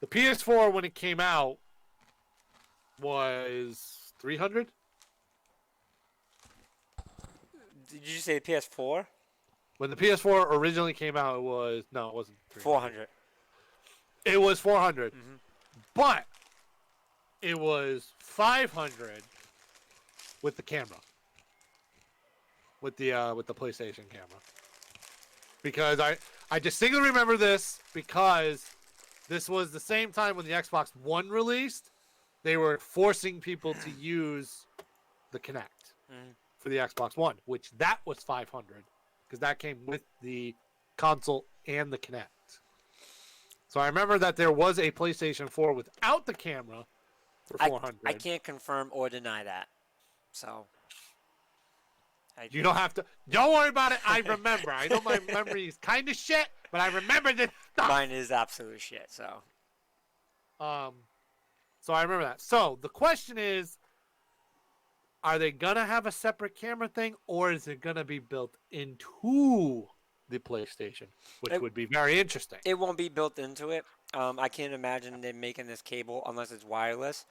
B: The PS4, when it came out, was 300.
A: Did you say PS4?
B: When the PS4 originally came out, it wasn't 300.
A: 400.
B: It was 400. But it was 500 with the camera. With the PlayStation camera. Because I distinctly remember this because this was the same time when the Xbox One released. They were forcing people to use the Kinect for the Xbox One, which that was 500 because that came with the console and the Kinect. So I remember that there was a PlayStation 4 without the camera for 400.
A: I can't confirm or deny that. So.
B: You don't have to. Don't worry about it. I remember. I know my memory is kind of shit, but I remember this stuff.
A: Mine is absolute shit. So.
B: So I remember that. So the question is, are they gonna have a separate camera thing, or is it gonna be built into the PlayStation, which would be very interesting.
A: It won't be built into it. I can't imagine them making this cable unless it's wireless.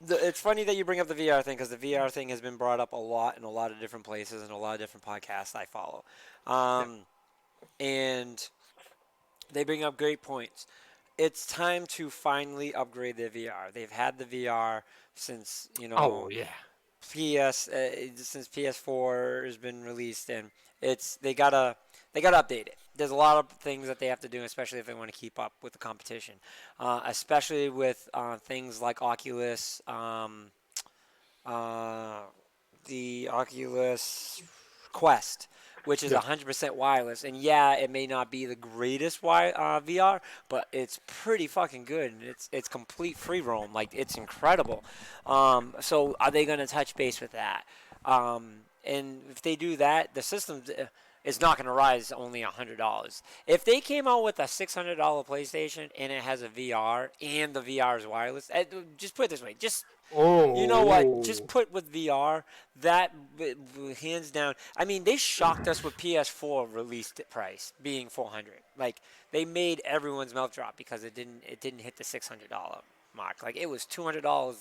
A: It's funny that you bring up the VR thing because the VR thing has been brought up a lot in a lot of different places and a lot of different podcasts I follow. And they bring up great points. It's time to finally upgrade their VR. They've had the VR since,
B: Oh yeah.
A: since PS4 has been released, and they gotta update it. There's a lot of things that they have to do, especially if they want to keep up with the competition, especially with things like Oculus, the Oculus Quest, which is 100% wireless. And yeah, it may not be the greatest VR, but it's pretty fucking good, and it's complete free roam. Like, it's incredible. So are they going to touch base with that? And if they do that, the systems, it's not going to rise only $100. If they came out with a $600 PlayStation and it has a VR and the VR is wireless, just put it this way, just you know what? Just
B: Oh,
A: put with VR that hands down. I mean, they shocked us with PS4 released price being 400. Like they made everyone's mouth drop because it didn't hit the $600 mark. Like it was $200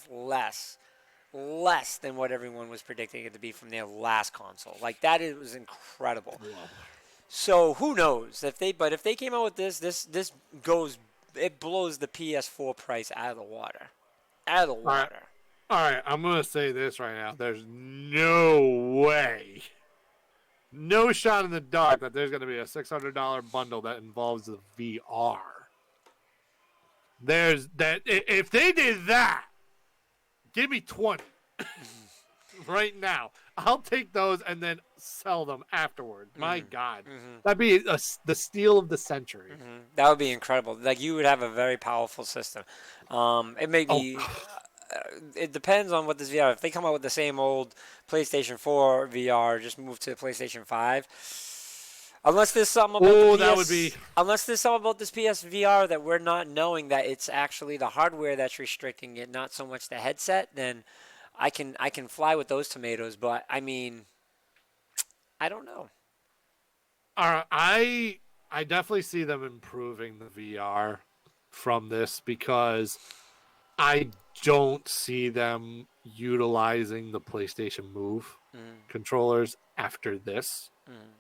A: less than what everyone was predicting it to be from their last console. Like was incredible. So who knows if they came out with this goes it blows the PS4 price out of the water. Out of the
B: all right,
A: water.
B: all right. I'm gonna say this right now. There's no way, no shot in the dark that there's gonna be a $600 bundle that involves the VR. There's that. If they did that, give me 20 right now. I'll take those and then sell them afterward. My God, that'd be the steal of the century.
A: That would be incredible. Like you would have a very powerful system. It may
B: Oh,
A: be. It depends on what this VR. If they come out with the same old PlayStation 4 VR, just move to PlayStation 5. Unless there's something about the PS,
B: that would be.
A: unless there's something about this PSVR that we're not knowing that it's actually the hardware that's restricting it, not so much the headset, then I can fly with those tomatoes. But I mean, I don't know.
B: I definitely see them improving the VR from this because I don't see them utilizing the PlayStation Move controllers after this,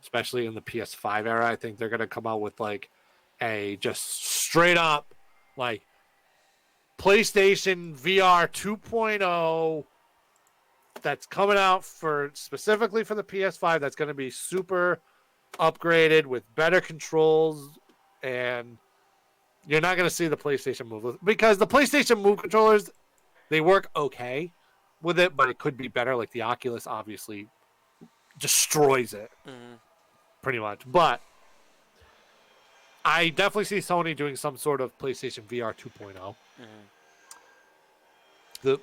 B: especially in the PS5 era. I think they're going to come out with like a just straight up like PlayStation VR 2.0 that's coming out for specifically for the PS5 that's going to be super upgraded with better controls, and you're not going to see the PlayStation Move because the PlayStation Move controllers, they work okay with it, but it could be better. Like the Oculus obviously destroys it pretty much. But I definitely see Sony doing some sort of PlayStation VR 2.0.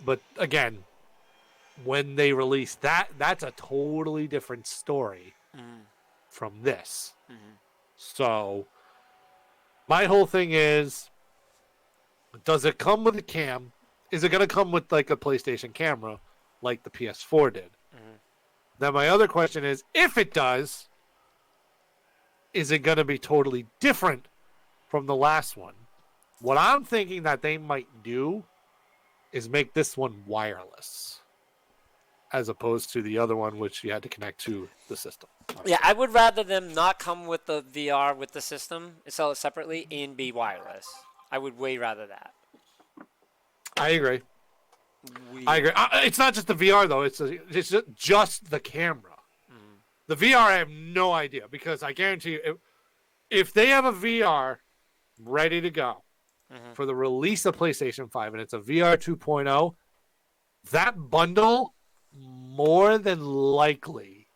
B: But again, when they release that, that's a totally different story from this. So my whole thing is, does it come with a cam? Is it going to come with like a PlayStation camera like the PS4 did? Then my other question is, if it does, is it going to be totally different from the last one? What I'm thinking that they might do is make this one wireless as opposed to the other one, which you had to connect to the system.
A: Yeah, I would rather them not come with the VR with the system, sell it separately, and be wireless. I would way rather that.
B: I agree. I agree. It's not just the VR though; it's just the camera. The VR, I have no idea because I guarantee you, if they have a VR ready to go for the release of PlayStation 5 and it's a VR 2.0, that bundle, more than likely,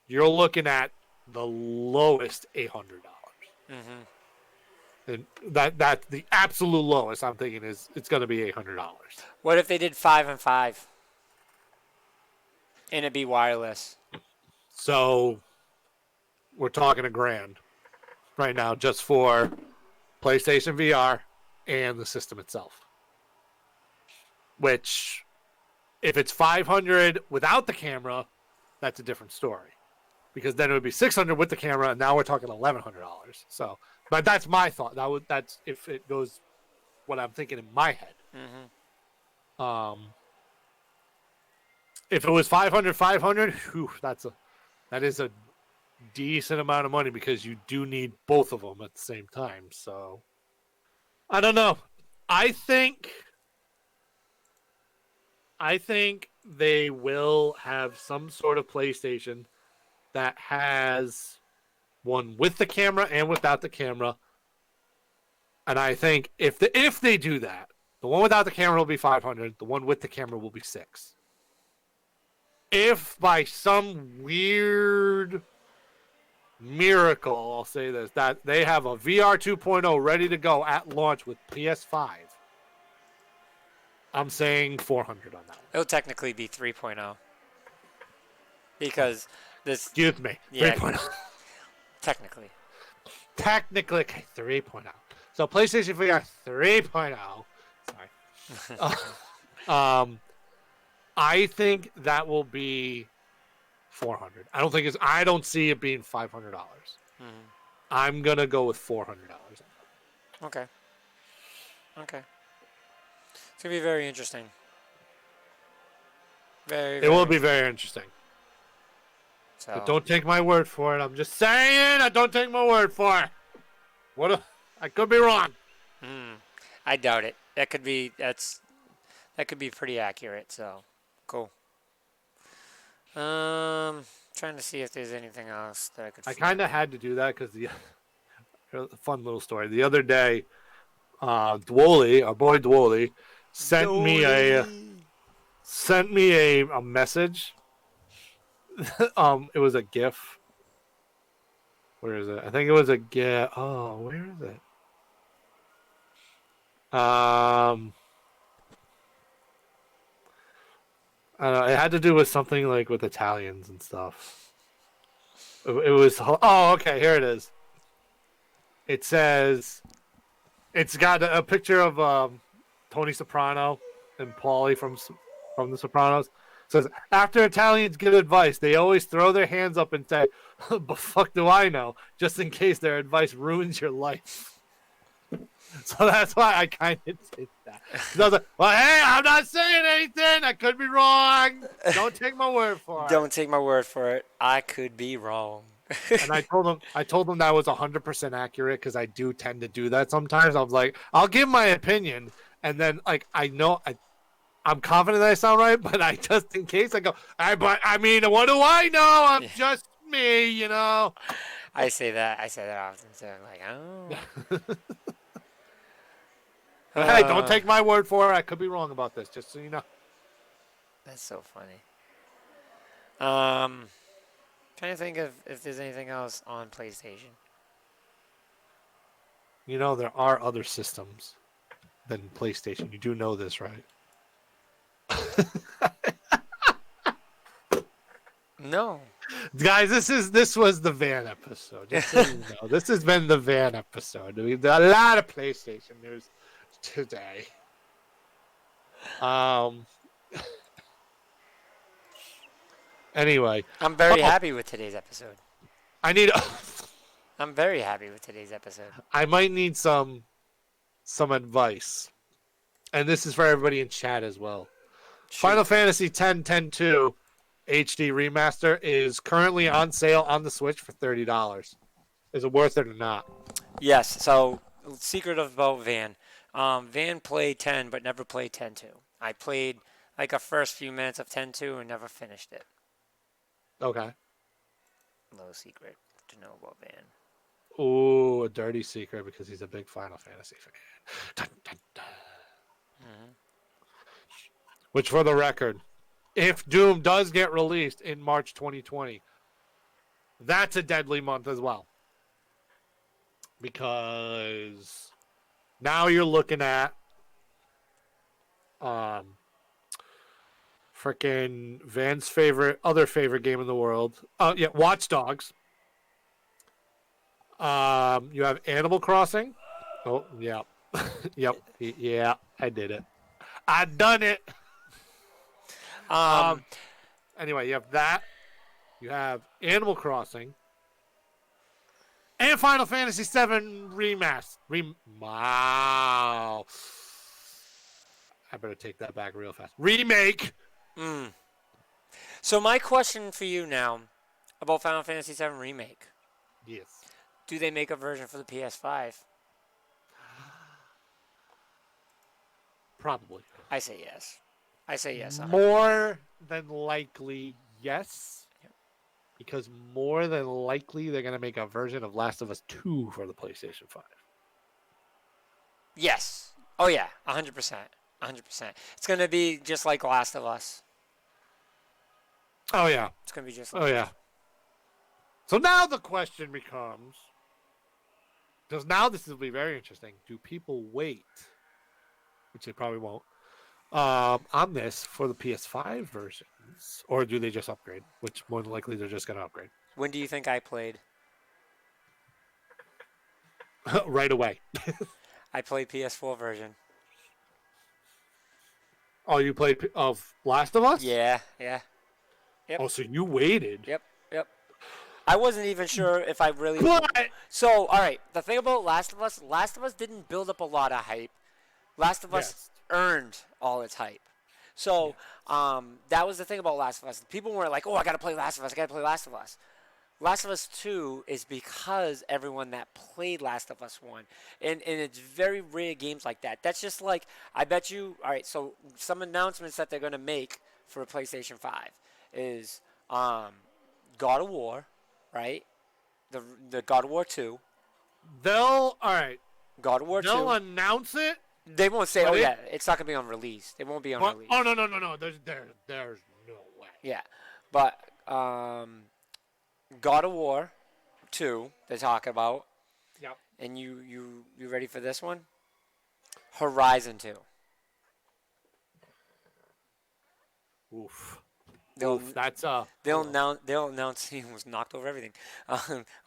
B: you're looking at the lowest $800. And that's the absolute lowest I'm thinking is it's going to be $800.
A: What if they did 5 and 5? And it'd be wireless.
B: So we're talking $1,000 right now just for PlayStation VR and the system itself. Which, if it's $500 without the camera, that's a different story. Because then it would be $600 with the camera, and now we're talking $1,100. So, but that's my thought. That's if it goes what I'm thinking in my head. If it was $500, whew, that is a decent amount of money because you do need both of them at the same time. So, I don't know. I think they will have some sort of PlayStation that has one with the camera and without the camera. And I think if they do that, the one without the camera will be $500. The one with the camera will be $600. If by some weird miracle, I'll say this, that they have a VR 2.0 ready to go at launch with PS5, I'm saying $400 on that one.
A: It'll technically be 3.0. Because This,
B: Excuse me.
A: yeah,
B: 3.0.
A: technically.
B: Technically, okay, 3.0. So PlayStation VR 3.0. Sorry. I think that will be 400. I don't see it being $500.
A: Mhm.
B: I'm gonna go with $400.
A: Okay. Okay. It's gonna be very interesting. Very,
B: It will
A: very
B: be
A: interesting.
B: very interesting. But
A: So,
B: don't take my word for it. I'm just saying. I don't take my word for it. I could be wrong.
A: I doubt it. That could be pretty accurate. So, cool. Trying to see if there's anything else that I could
B: I
A: find.
B: kind of had to do that because the fun little story. The other day, Dwoley, our boy Dwoley, sent me a
A: Dolly.
B: a message. It was a GIF. Where is it? I think it was a GIF. Oh, where is it? I don't know. It had to do with something like with Italians and stuff. It was. Oh, okay. Here it is. It says it's got a picture of Tony Soprano and Paulie from The Sopranos. It says after Italians give advice, they always throw their hands up and say, "But fuck, do I know?" Just in case their advice ruins your life. So that's why I kind of did that. I was like, "Well, hey, I'm not saying anything. I could be wrong. Don't take my word for it."
A: Don't take my word for it. I could be wrong.
B: And I told him that was 100% accurate because I do tend to do that sometimes. I was like, I'll give my opinion, and then like I'm confident that I sound right, but I just in case I go, but I mean, what do I know? I'm
A: Yeah,
B: just me, you know.
A: I say that. I say that often. So I'm like, oh.
B: But hey, don't
A: Uh,
B: take my word for it. I could be wrong about this, just so you know.
A: that's so funny. Um, Trying to think of if there's anything else on PlayStation.
B: You know there are other systems than PlayStation. You do know this, right?
A: No.
B: Guys, this was the van episode. Just so you know, this has been the van episode. We've done a lot of PlayStation news today. Um. Anyway,
A: I'm very
B: oh,
A: happy with today's episode.
B: I need.
A: I'm very happy with today's episode.
B: I might need some advice, and this is for everybody in chat as well.
A: Shoot.
B: Final Fantasy X-2 HD remaster is currently on sale on the Switch for $30. Is it worth it or not?
A: Yes. So, secret about Van. Van played 10, but never played 10-2. I played like a first few minutes of 10-2 and never finished it.
B: Okay.
A: Little secret to know about Van.
B: Ooh, a dirty secret because he's a big Final Fantasy fan. Dun, dun, dun.
A: Mm-hmm.
B: Which, for the record, if Doom does get released in March 2020, that's a deadly month as well. Because now you're looking at freaking Van's other favorite game in the world. Yeah, Watch Dogs. You have Animal Crossing. Oh, yeah. Yep. Yeah, I did it. I done it.
A: Um,
B: Anyway, you have that. You have Animal Crossing. And Final Fantasy VII Remaster. Wow. I better take that back real fast. Remake.
A: So my question for you now about Final Fantasy VII Remake:
B: Yes.
A: do they make a version for the PS5?
B: Probably.
A: I say yes. I say yes. 100%.
B: More than likely, yes.
A: Yep.
B: Because more than likely, they're going to make a version of Last of Us 2 for the PlayStation 5.
A: Yes. Oh yeah. 100%. 100%. It's gonna be just like Last of Us.
B: Oh, yeah.
A: It's gonna be just like.
B: Oh, yeah. So now the question becomes, because now this will be very interesting. Do people wait, which they probably won't, on this for the PS5 versions, or do they just upgrade? Which more than likely they're just going to upgrade
A: When do you think I played?
B: right away.
A: I played PS4 version.
B: Oh, you played of Last of Us?
A: Yeah, yeah. Yep,
B: Oh, so you waited.
A: yep, yep. I wasn't even sure if I really.
B: But
A: So, all right. The thing about Last of Us didn't build up a lot of hype. Last of Us
B: yes,
A: earned all its hype. So, that was the thing about Last of Us. People weren't like, "Oh, I gotta play Last of Us. I gotta play Last of Us." Last of Us 2 is because everyone that played Last of Us 1. And it's very rare games like that. That's just like, I bet you, all right, so some announcements that they're going to make for PlayStation 5 is God of War, right? The God of War 2.
B: they'll all right.
A: God of War
B: They'll
A: 2.
B: announce it.
A: They won't say,
B: but
A: oh,
B: it,
A: yeah, it's not going to be on release. It won't be on
B: but,
A: release.
B: oh no. There's no way.
A: Yeah. But God of War 2, they talk about.
B: Yep.
A: And you ready for this one? Horizon 2.
B: Oof.
A: They'll
B: Oof. That's
A: they'll announce he almost knocked over everything. I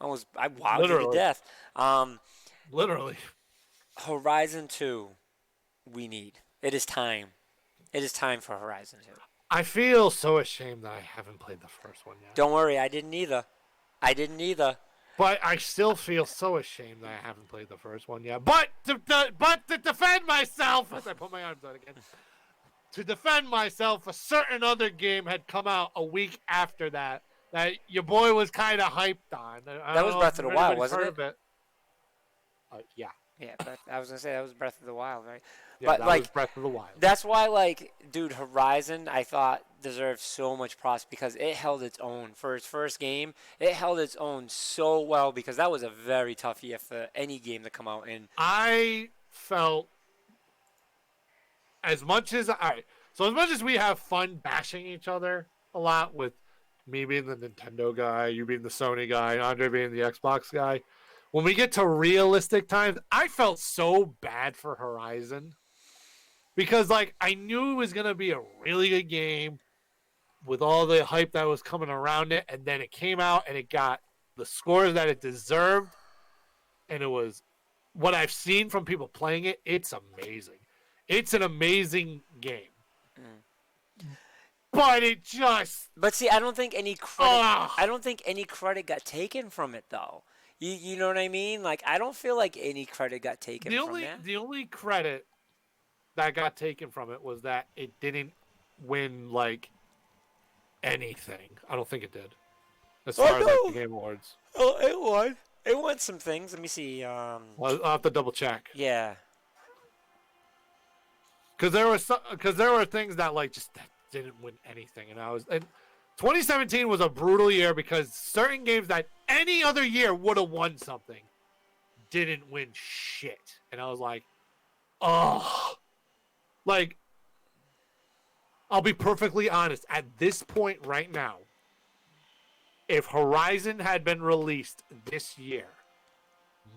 A: wowed you to
B: Literally.
A: death.
B: literally.
A: Horizon 2, we need. It is time. It is time for Horizon 2.
B: I feel so ashamed that I haven't played the first one yet.
A: Don't worry, I didn't either.
B: But I still feel so ashamed that I haven't played the first one yet. But to defend myself, as I put my arms out again, to defend myself, a certain other game had come out a week after that your boy was kind of hyped on.
A: That was Breath of the Wild, wasn't it?
B: Yeah.
A: Yeah, I was gonna say that was Breath of the Wild, right?
B: Yeah,
A: but
B: that
A: like
B: was Breath of the Wild.
A: that's why, dude, Horizon I thought deserved so much props because it held its own for its first game. It held its own so well because that was a very tough year for any game to come out in.
B: I felt as much as as much as we have fun bashing each other a lot with me being the Nintendo guy, you being the Sony guy, Andre being the Xbox guy. When we get to realistic times, I felt so bad for Horizon because I knew it was gonna be a really good game with all the hype that was coming around it, and then it came out and it got the scores that it deserved, and it was what I've seen from people playing it. It's amazing. It's an amazing game. But it just.
A: But see, I don't think any credit. I don't think any credit got taken from it though. You know what I mean? I don't feel like any credit got taken from that.
B: The only credit that got taken from it was that it didn't win anything. I don't think it did. As far as the Game Awards.
A: Oh, it won. It won some things. Let me see.
B: Well, I'll have to double check.
A: Yeah.
B: Because there were things that that didn't win anything, and 2017 was a brutal year because certain games that any other year would have won something didn't win shit, and I was like, oh, I'll be perfectly honest. At this point right now, if Horizon had been released this year,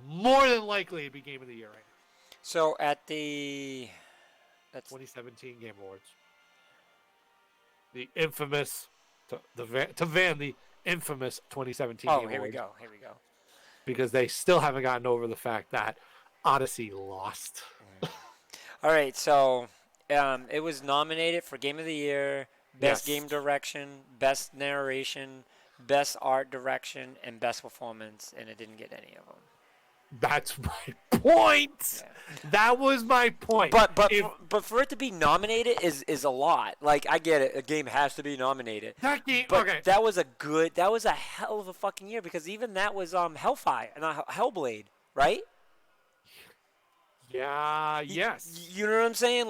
B: more than likely it'd be Game of the Year right now.
A: So at the
B: 2017 Game Awards, the infamous the infamous 2017 Game Awards.
A: Here we go.
B: Because they still haven't gotten over the fact that Odyssey lost.
A: All right, so it was nominated for Game of the Year, Best
B: Yes.
A: Game Direction, Best Narration, Best Art Direction, and Best Performance, and it didn't get any of them.
B: That's my point. Yeah. That was my point.
A: But for it to be nominated is a lot. I get it. A game has to be nominated.
B: That game,
A: but
B: okay.
A: That was a hell of a fucking year because even that was Hellfire, not Hellblade, right?
B: Yeah. Yes.
A: You know what I'm saying?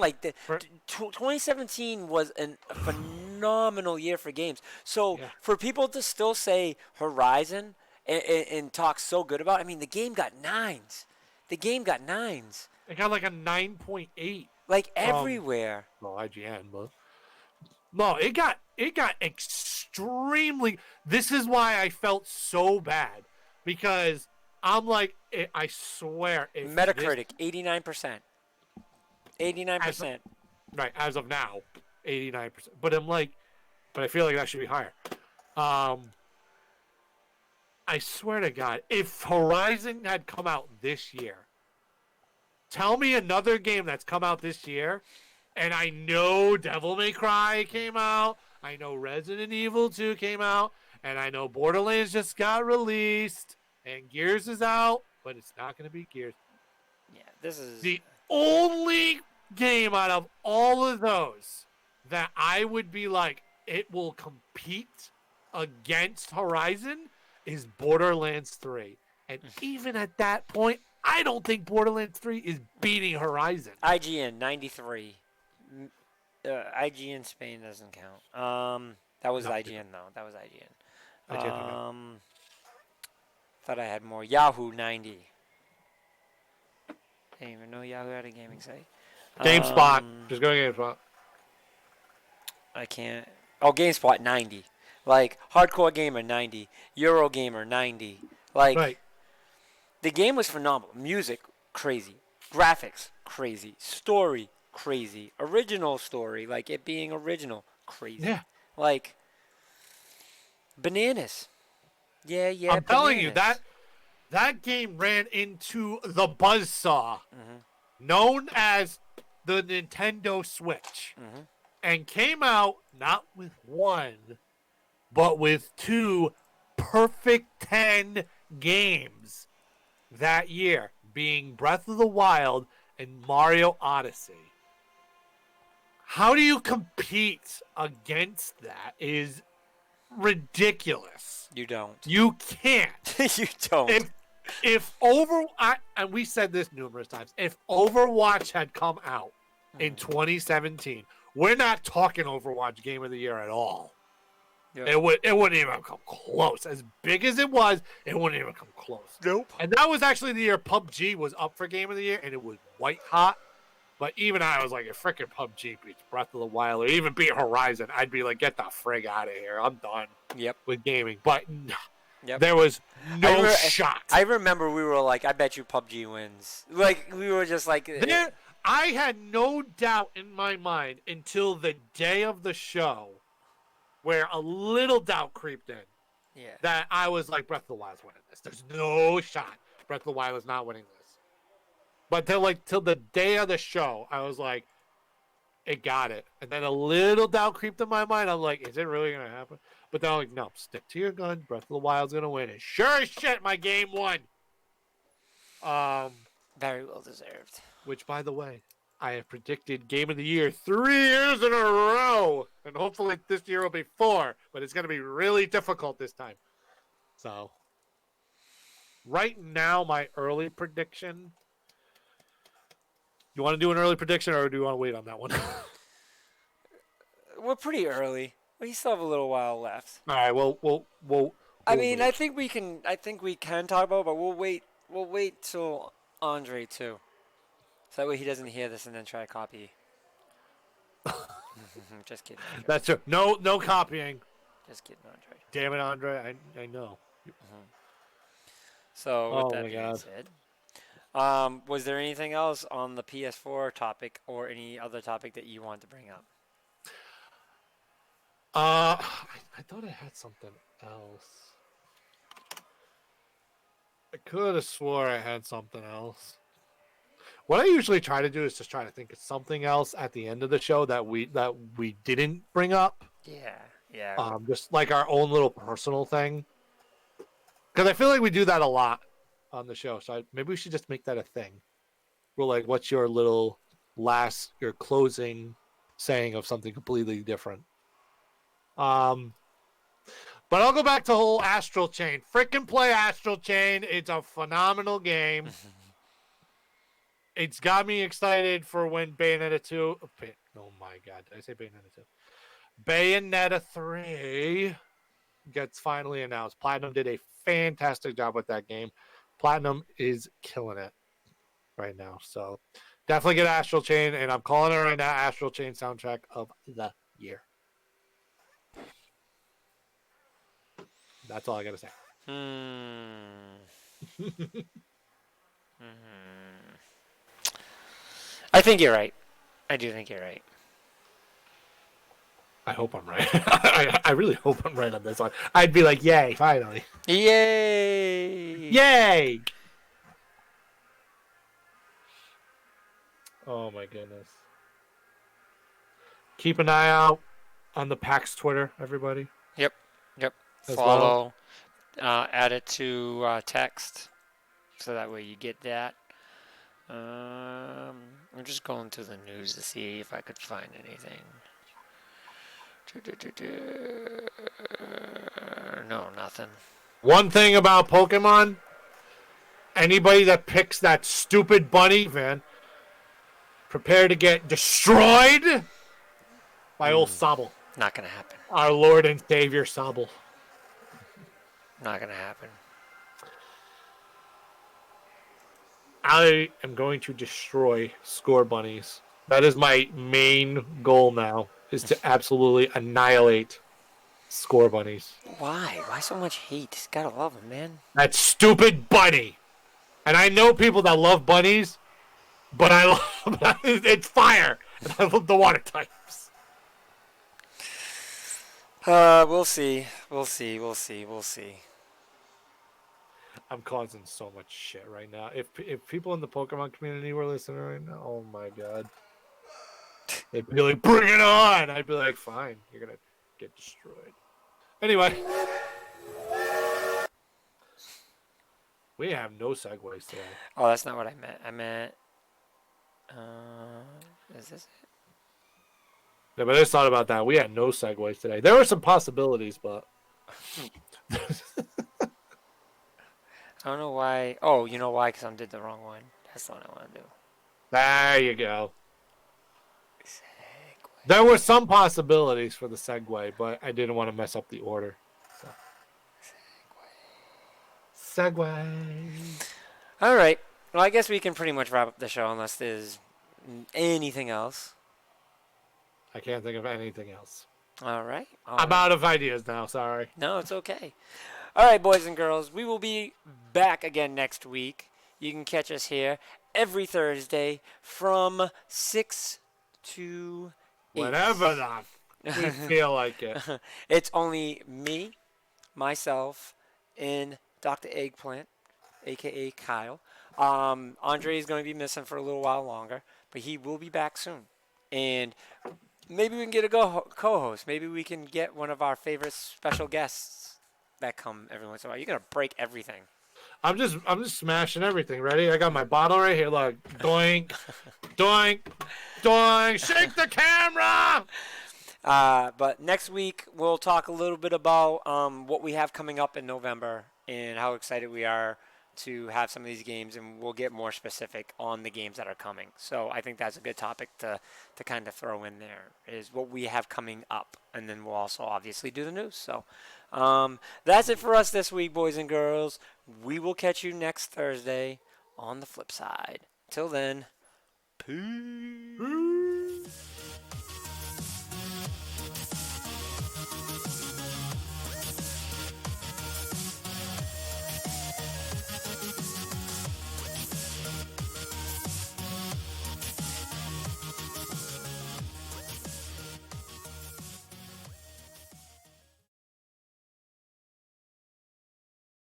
A: 2017 was a phenomenal year for games. So for people to still say Horizon and talk so good about it, I mean, the game got 9s. It got
B: a 9.8.
A: Everywhere.
B: Well, IGN, but no, it got extremely. This is why I felt so bad because I'm I swear.
A: Metacritic 89%. 89%.
B: Right, as of now, 89%. But but I feel like that should be higher. Um, I swear to God, if Horizon had come out this year, tell me another game that's come out this year, and I know Devil May Cry came out, I know Resident Evil 2 came out, and I know Borderlands just got released, and Gears is out, but it's not going to be Gears.
A: Yeah, this is.
B: The only game out of all of those that I would be like, it will compete against Horizon is Borderlands 3. And even at that point, I don't think Borderlands 3 is beating Horizon.
A: IGN 93. IGN Spain doesn't count. That was
B: No,
A: IGN though. That was IGN.
B: I didn't know.
A: Thought I had more. Yahoo 90. Didn't even know Yahoo had a gaming site.
B: GameSpot. Just go to GameSpot.
A: I can't. Oh, GameSpot 90. Like Hardcore Gamer 90. Eurogamer 90. Like
B: Right.
A: the game was phenomenal. Music crazy. Graphics crazy. Story crazy. Original story, like it being original, crazy.
B: Yeah.
A: Like bananas. Yeah, yeah.
B: I'm telling you,
A: bananas.
B: that game ran into the buzzsaw known as the Nintendo Switch and came out not with one, but with two perfect 10 games that year, being Breath of the Wild and Mario Odyssey. How do you compete against that is ridiculous.
A: You don't.
B: You can't.
A: You don't.
B: If and we said this numerous times, if Overwatch had come out in 2017, we're not talking Overwatch Game of the Year at all.
A: Yep.
B: It wouldn't even come close. As big as it was, it wouldn't even come close.
A: Nope.
B: And that was actually the year PUBG was up for Game of the Year, and it was white hot. But even I was like, if freaking PUBG beats Breath of the Wild or even beat Horizon, I'd be like, get the frig out of here. I'm done with gaming. But there was no shot.
A: I remember we were like, I bet you PUBG wins. Like, we were just like...
B: I had no doubt in my mind until the day of the show where a little doubt creeped in.
A: Yeah.
B: That I was like, Breath of the Wild's winning this. There's no shot. Breath of the Wild is not winning this. But till the day of the show, I was like, it got it. And then a little doubt creeped in my mind. I'm like, is it really going to happen? But then I'm like, no, stick to your gun. Breath of the Wild's going to win. And sure as shit, my game won.
A: Very well deserved.
B: Which, by the way, I have predicted Game of the Year 3 years in a row. And hopefully this year will be 4. But it's going to be really difficult this time. So, right now, my early prediction... You want to do an early prediction, or do you want to wait on that one?
A: We're pretty early. We still have a little while left.
B: All right. We'll
A: I mean,
B: wait.
A: I think we can talk about it, but we'll wait. We'll wait till Andre too, so that way he doesn't hear this and then try to copy. Just kidding. Andre.
B: That's true. No copying.
A: Just kidding, Andre.
B: Damn it, Andre. I know.
A: So with that being said. Was there anything else on the PS4 topic or any other topic that you want to bring up?
B: I thought I had something else. I could have swore I had something else. What I usually try to do is just try to think of something else at the end of the show that we didn't bring up.
A: Yeah.
B: Just like our own little personal thing. Because I feel like we do that a lot on the show, so maybe we should just make that a thing. We're like, what's your your closing saying of something completely different? But I'll go back to whole Astral Chain. Frickin' play Astral Chain. It's a phenomenal game. It's got me excited for when Bayonetta 2... Oh my god, did I say Bayonetta 2? Bayonetta 3 gets finally announced. Platinum did a fantastic job with that game. Platinum is killing it right now. So definitely get Astral Chain, and I'm calling it right now Astral Chain soundtrack of the year. That's all I got to say.
A: I think you're right. I do think you're right.
B: I hope I'm right. I really hope I'm right on this one. I'd be like, yay, finally.
A: Yay!
B: Yay! Oh my goodness. Keep an eye out on the PAX Twitter, everybody,
A: Yep. Yep.
B: as well.
A: Follow. Add it to text, so that way you get that. I'm just going to the news to see if I could find anything. No, nothing.
B: One thing about Pokemon, anybody that picks that stupid bunny, man, prepare to get destroyed by old Sobble.
A: Not gonna happen.
B: Our Lord and Savior Sobble.
A: Not gonna happen.
B: I am going to destroy Score Bunnies. That is my main goal now, is to absolutely annihilate Score Bunnies.
A: Why? Why so much hate? Gotta love him, man.
B: That stupid bunny. And I know people that love bunnies, but I love it's fire. And I love the water types.
A: We'll see. We'll see. We'll see. We'll see.
B: I'm causing so much shit right now. If people in the Pokemon community were listening right now, oh my god. They'd be like, bring it on! I'd be like, fine, you're gonna get destroyed. Anyway. We have no segues today.
A: Oh, that's not what I meant. I meant. Is this it?
B: Yeah, but I just thought about that. We had no segues today. There were some possibilities, but
A: I don't know why. Oh, you know why? Because I did the wrong one. That's the one I want to do.
B: there you go.
A: Segue.
B: There were some possibilities for the segue, but I didn't want to mess up the order. So. Segue.
A: All right. Well, I guess we can pretty much wrap up the show unless there's anything else.
B: I can't think of anything else.
A: All right.
B: I'm out of ideas now. Sorry.
A: No, it's okay. All right, boys and girls. We will be back again next week. You can catch us here every Thursday from 6 to 8.
B: Whatever we feel like it.
A: It's only me, myself, and Dr. Eggplant, a.k.a. Kyle. Andre is going to be missing for a little while longer, but he will be back soon. And maybe we can get a co-host. Maybe we can get one of our favorite special guests that come every once in a while. You're going to break everything.
B: I'm just smashing everything. Ready? I got my bottle right here. Look, doink, doink, doink. Shake the camera.
A: But next week we'll talk a little bit about what we have coming up in November and how excited we are to have some of these games, and we'll get more specific on the games that are coming. So I think that's a good topic to kind of throw in there, is what we have coming up, and then we'll also obviously do the news. So that's it for us this week, boys and girls. We will catch you next Thursday on the flip side. Till then, peace.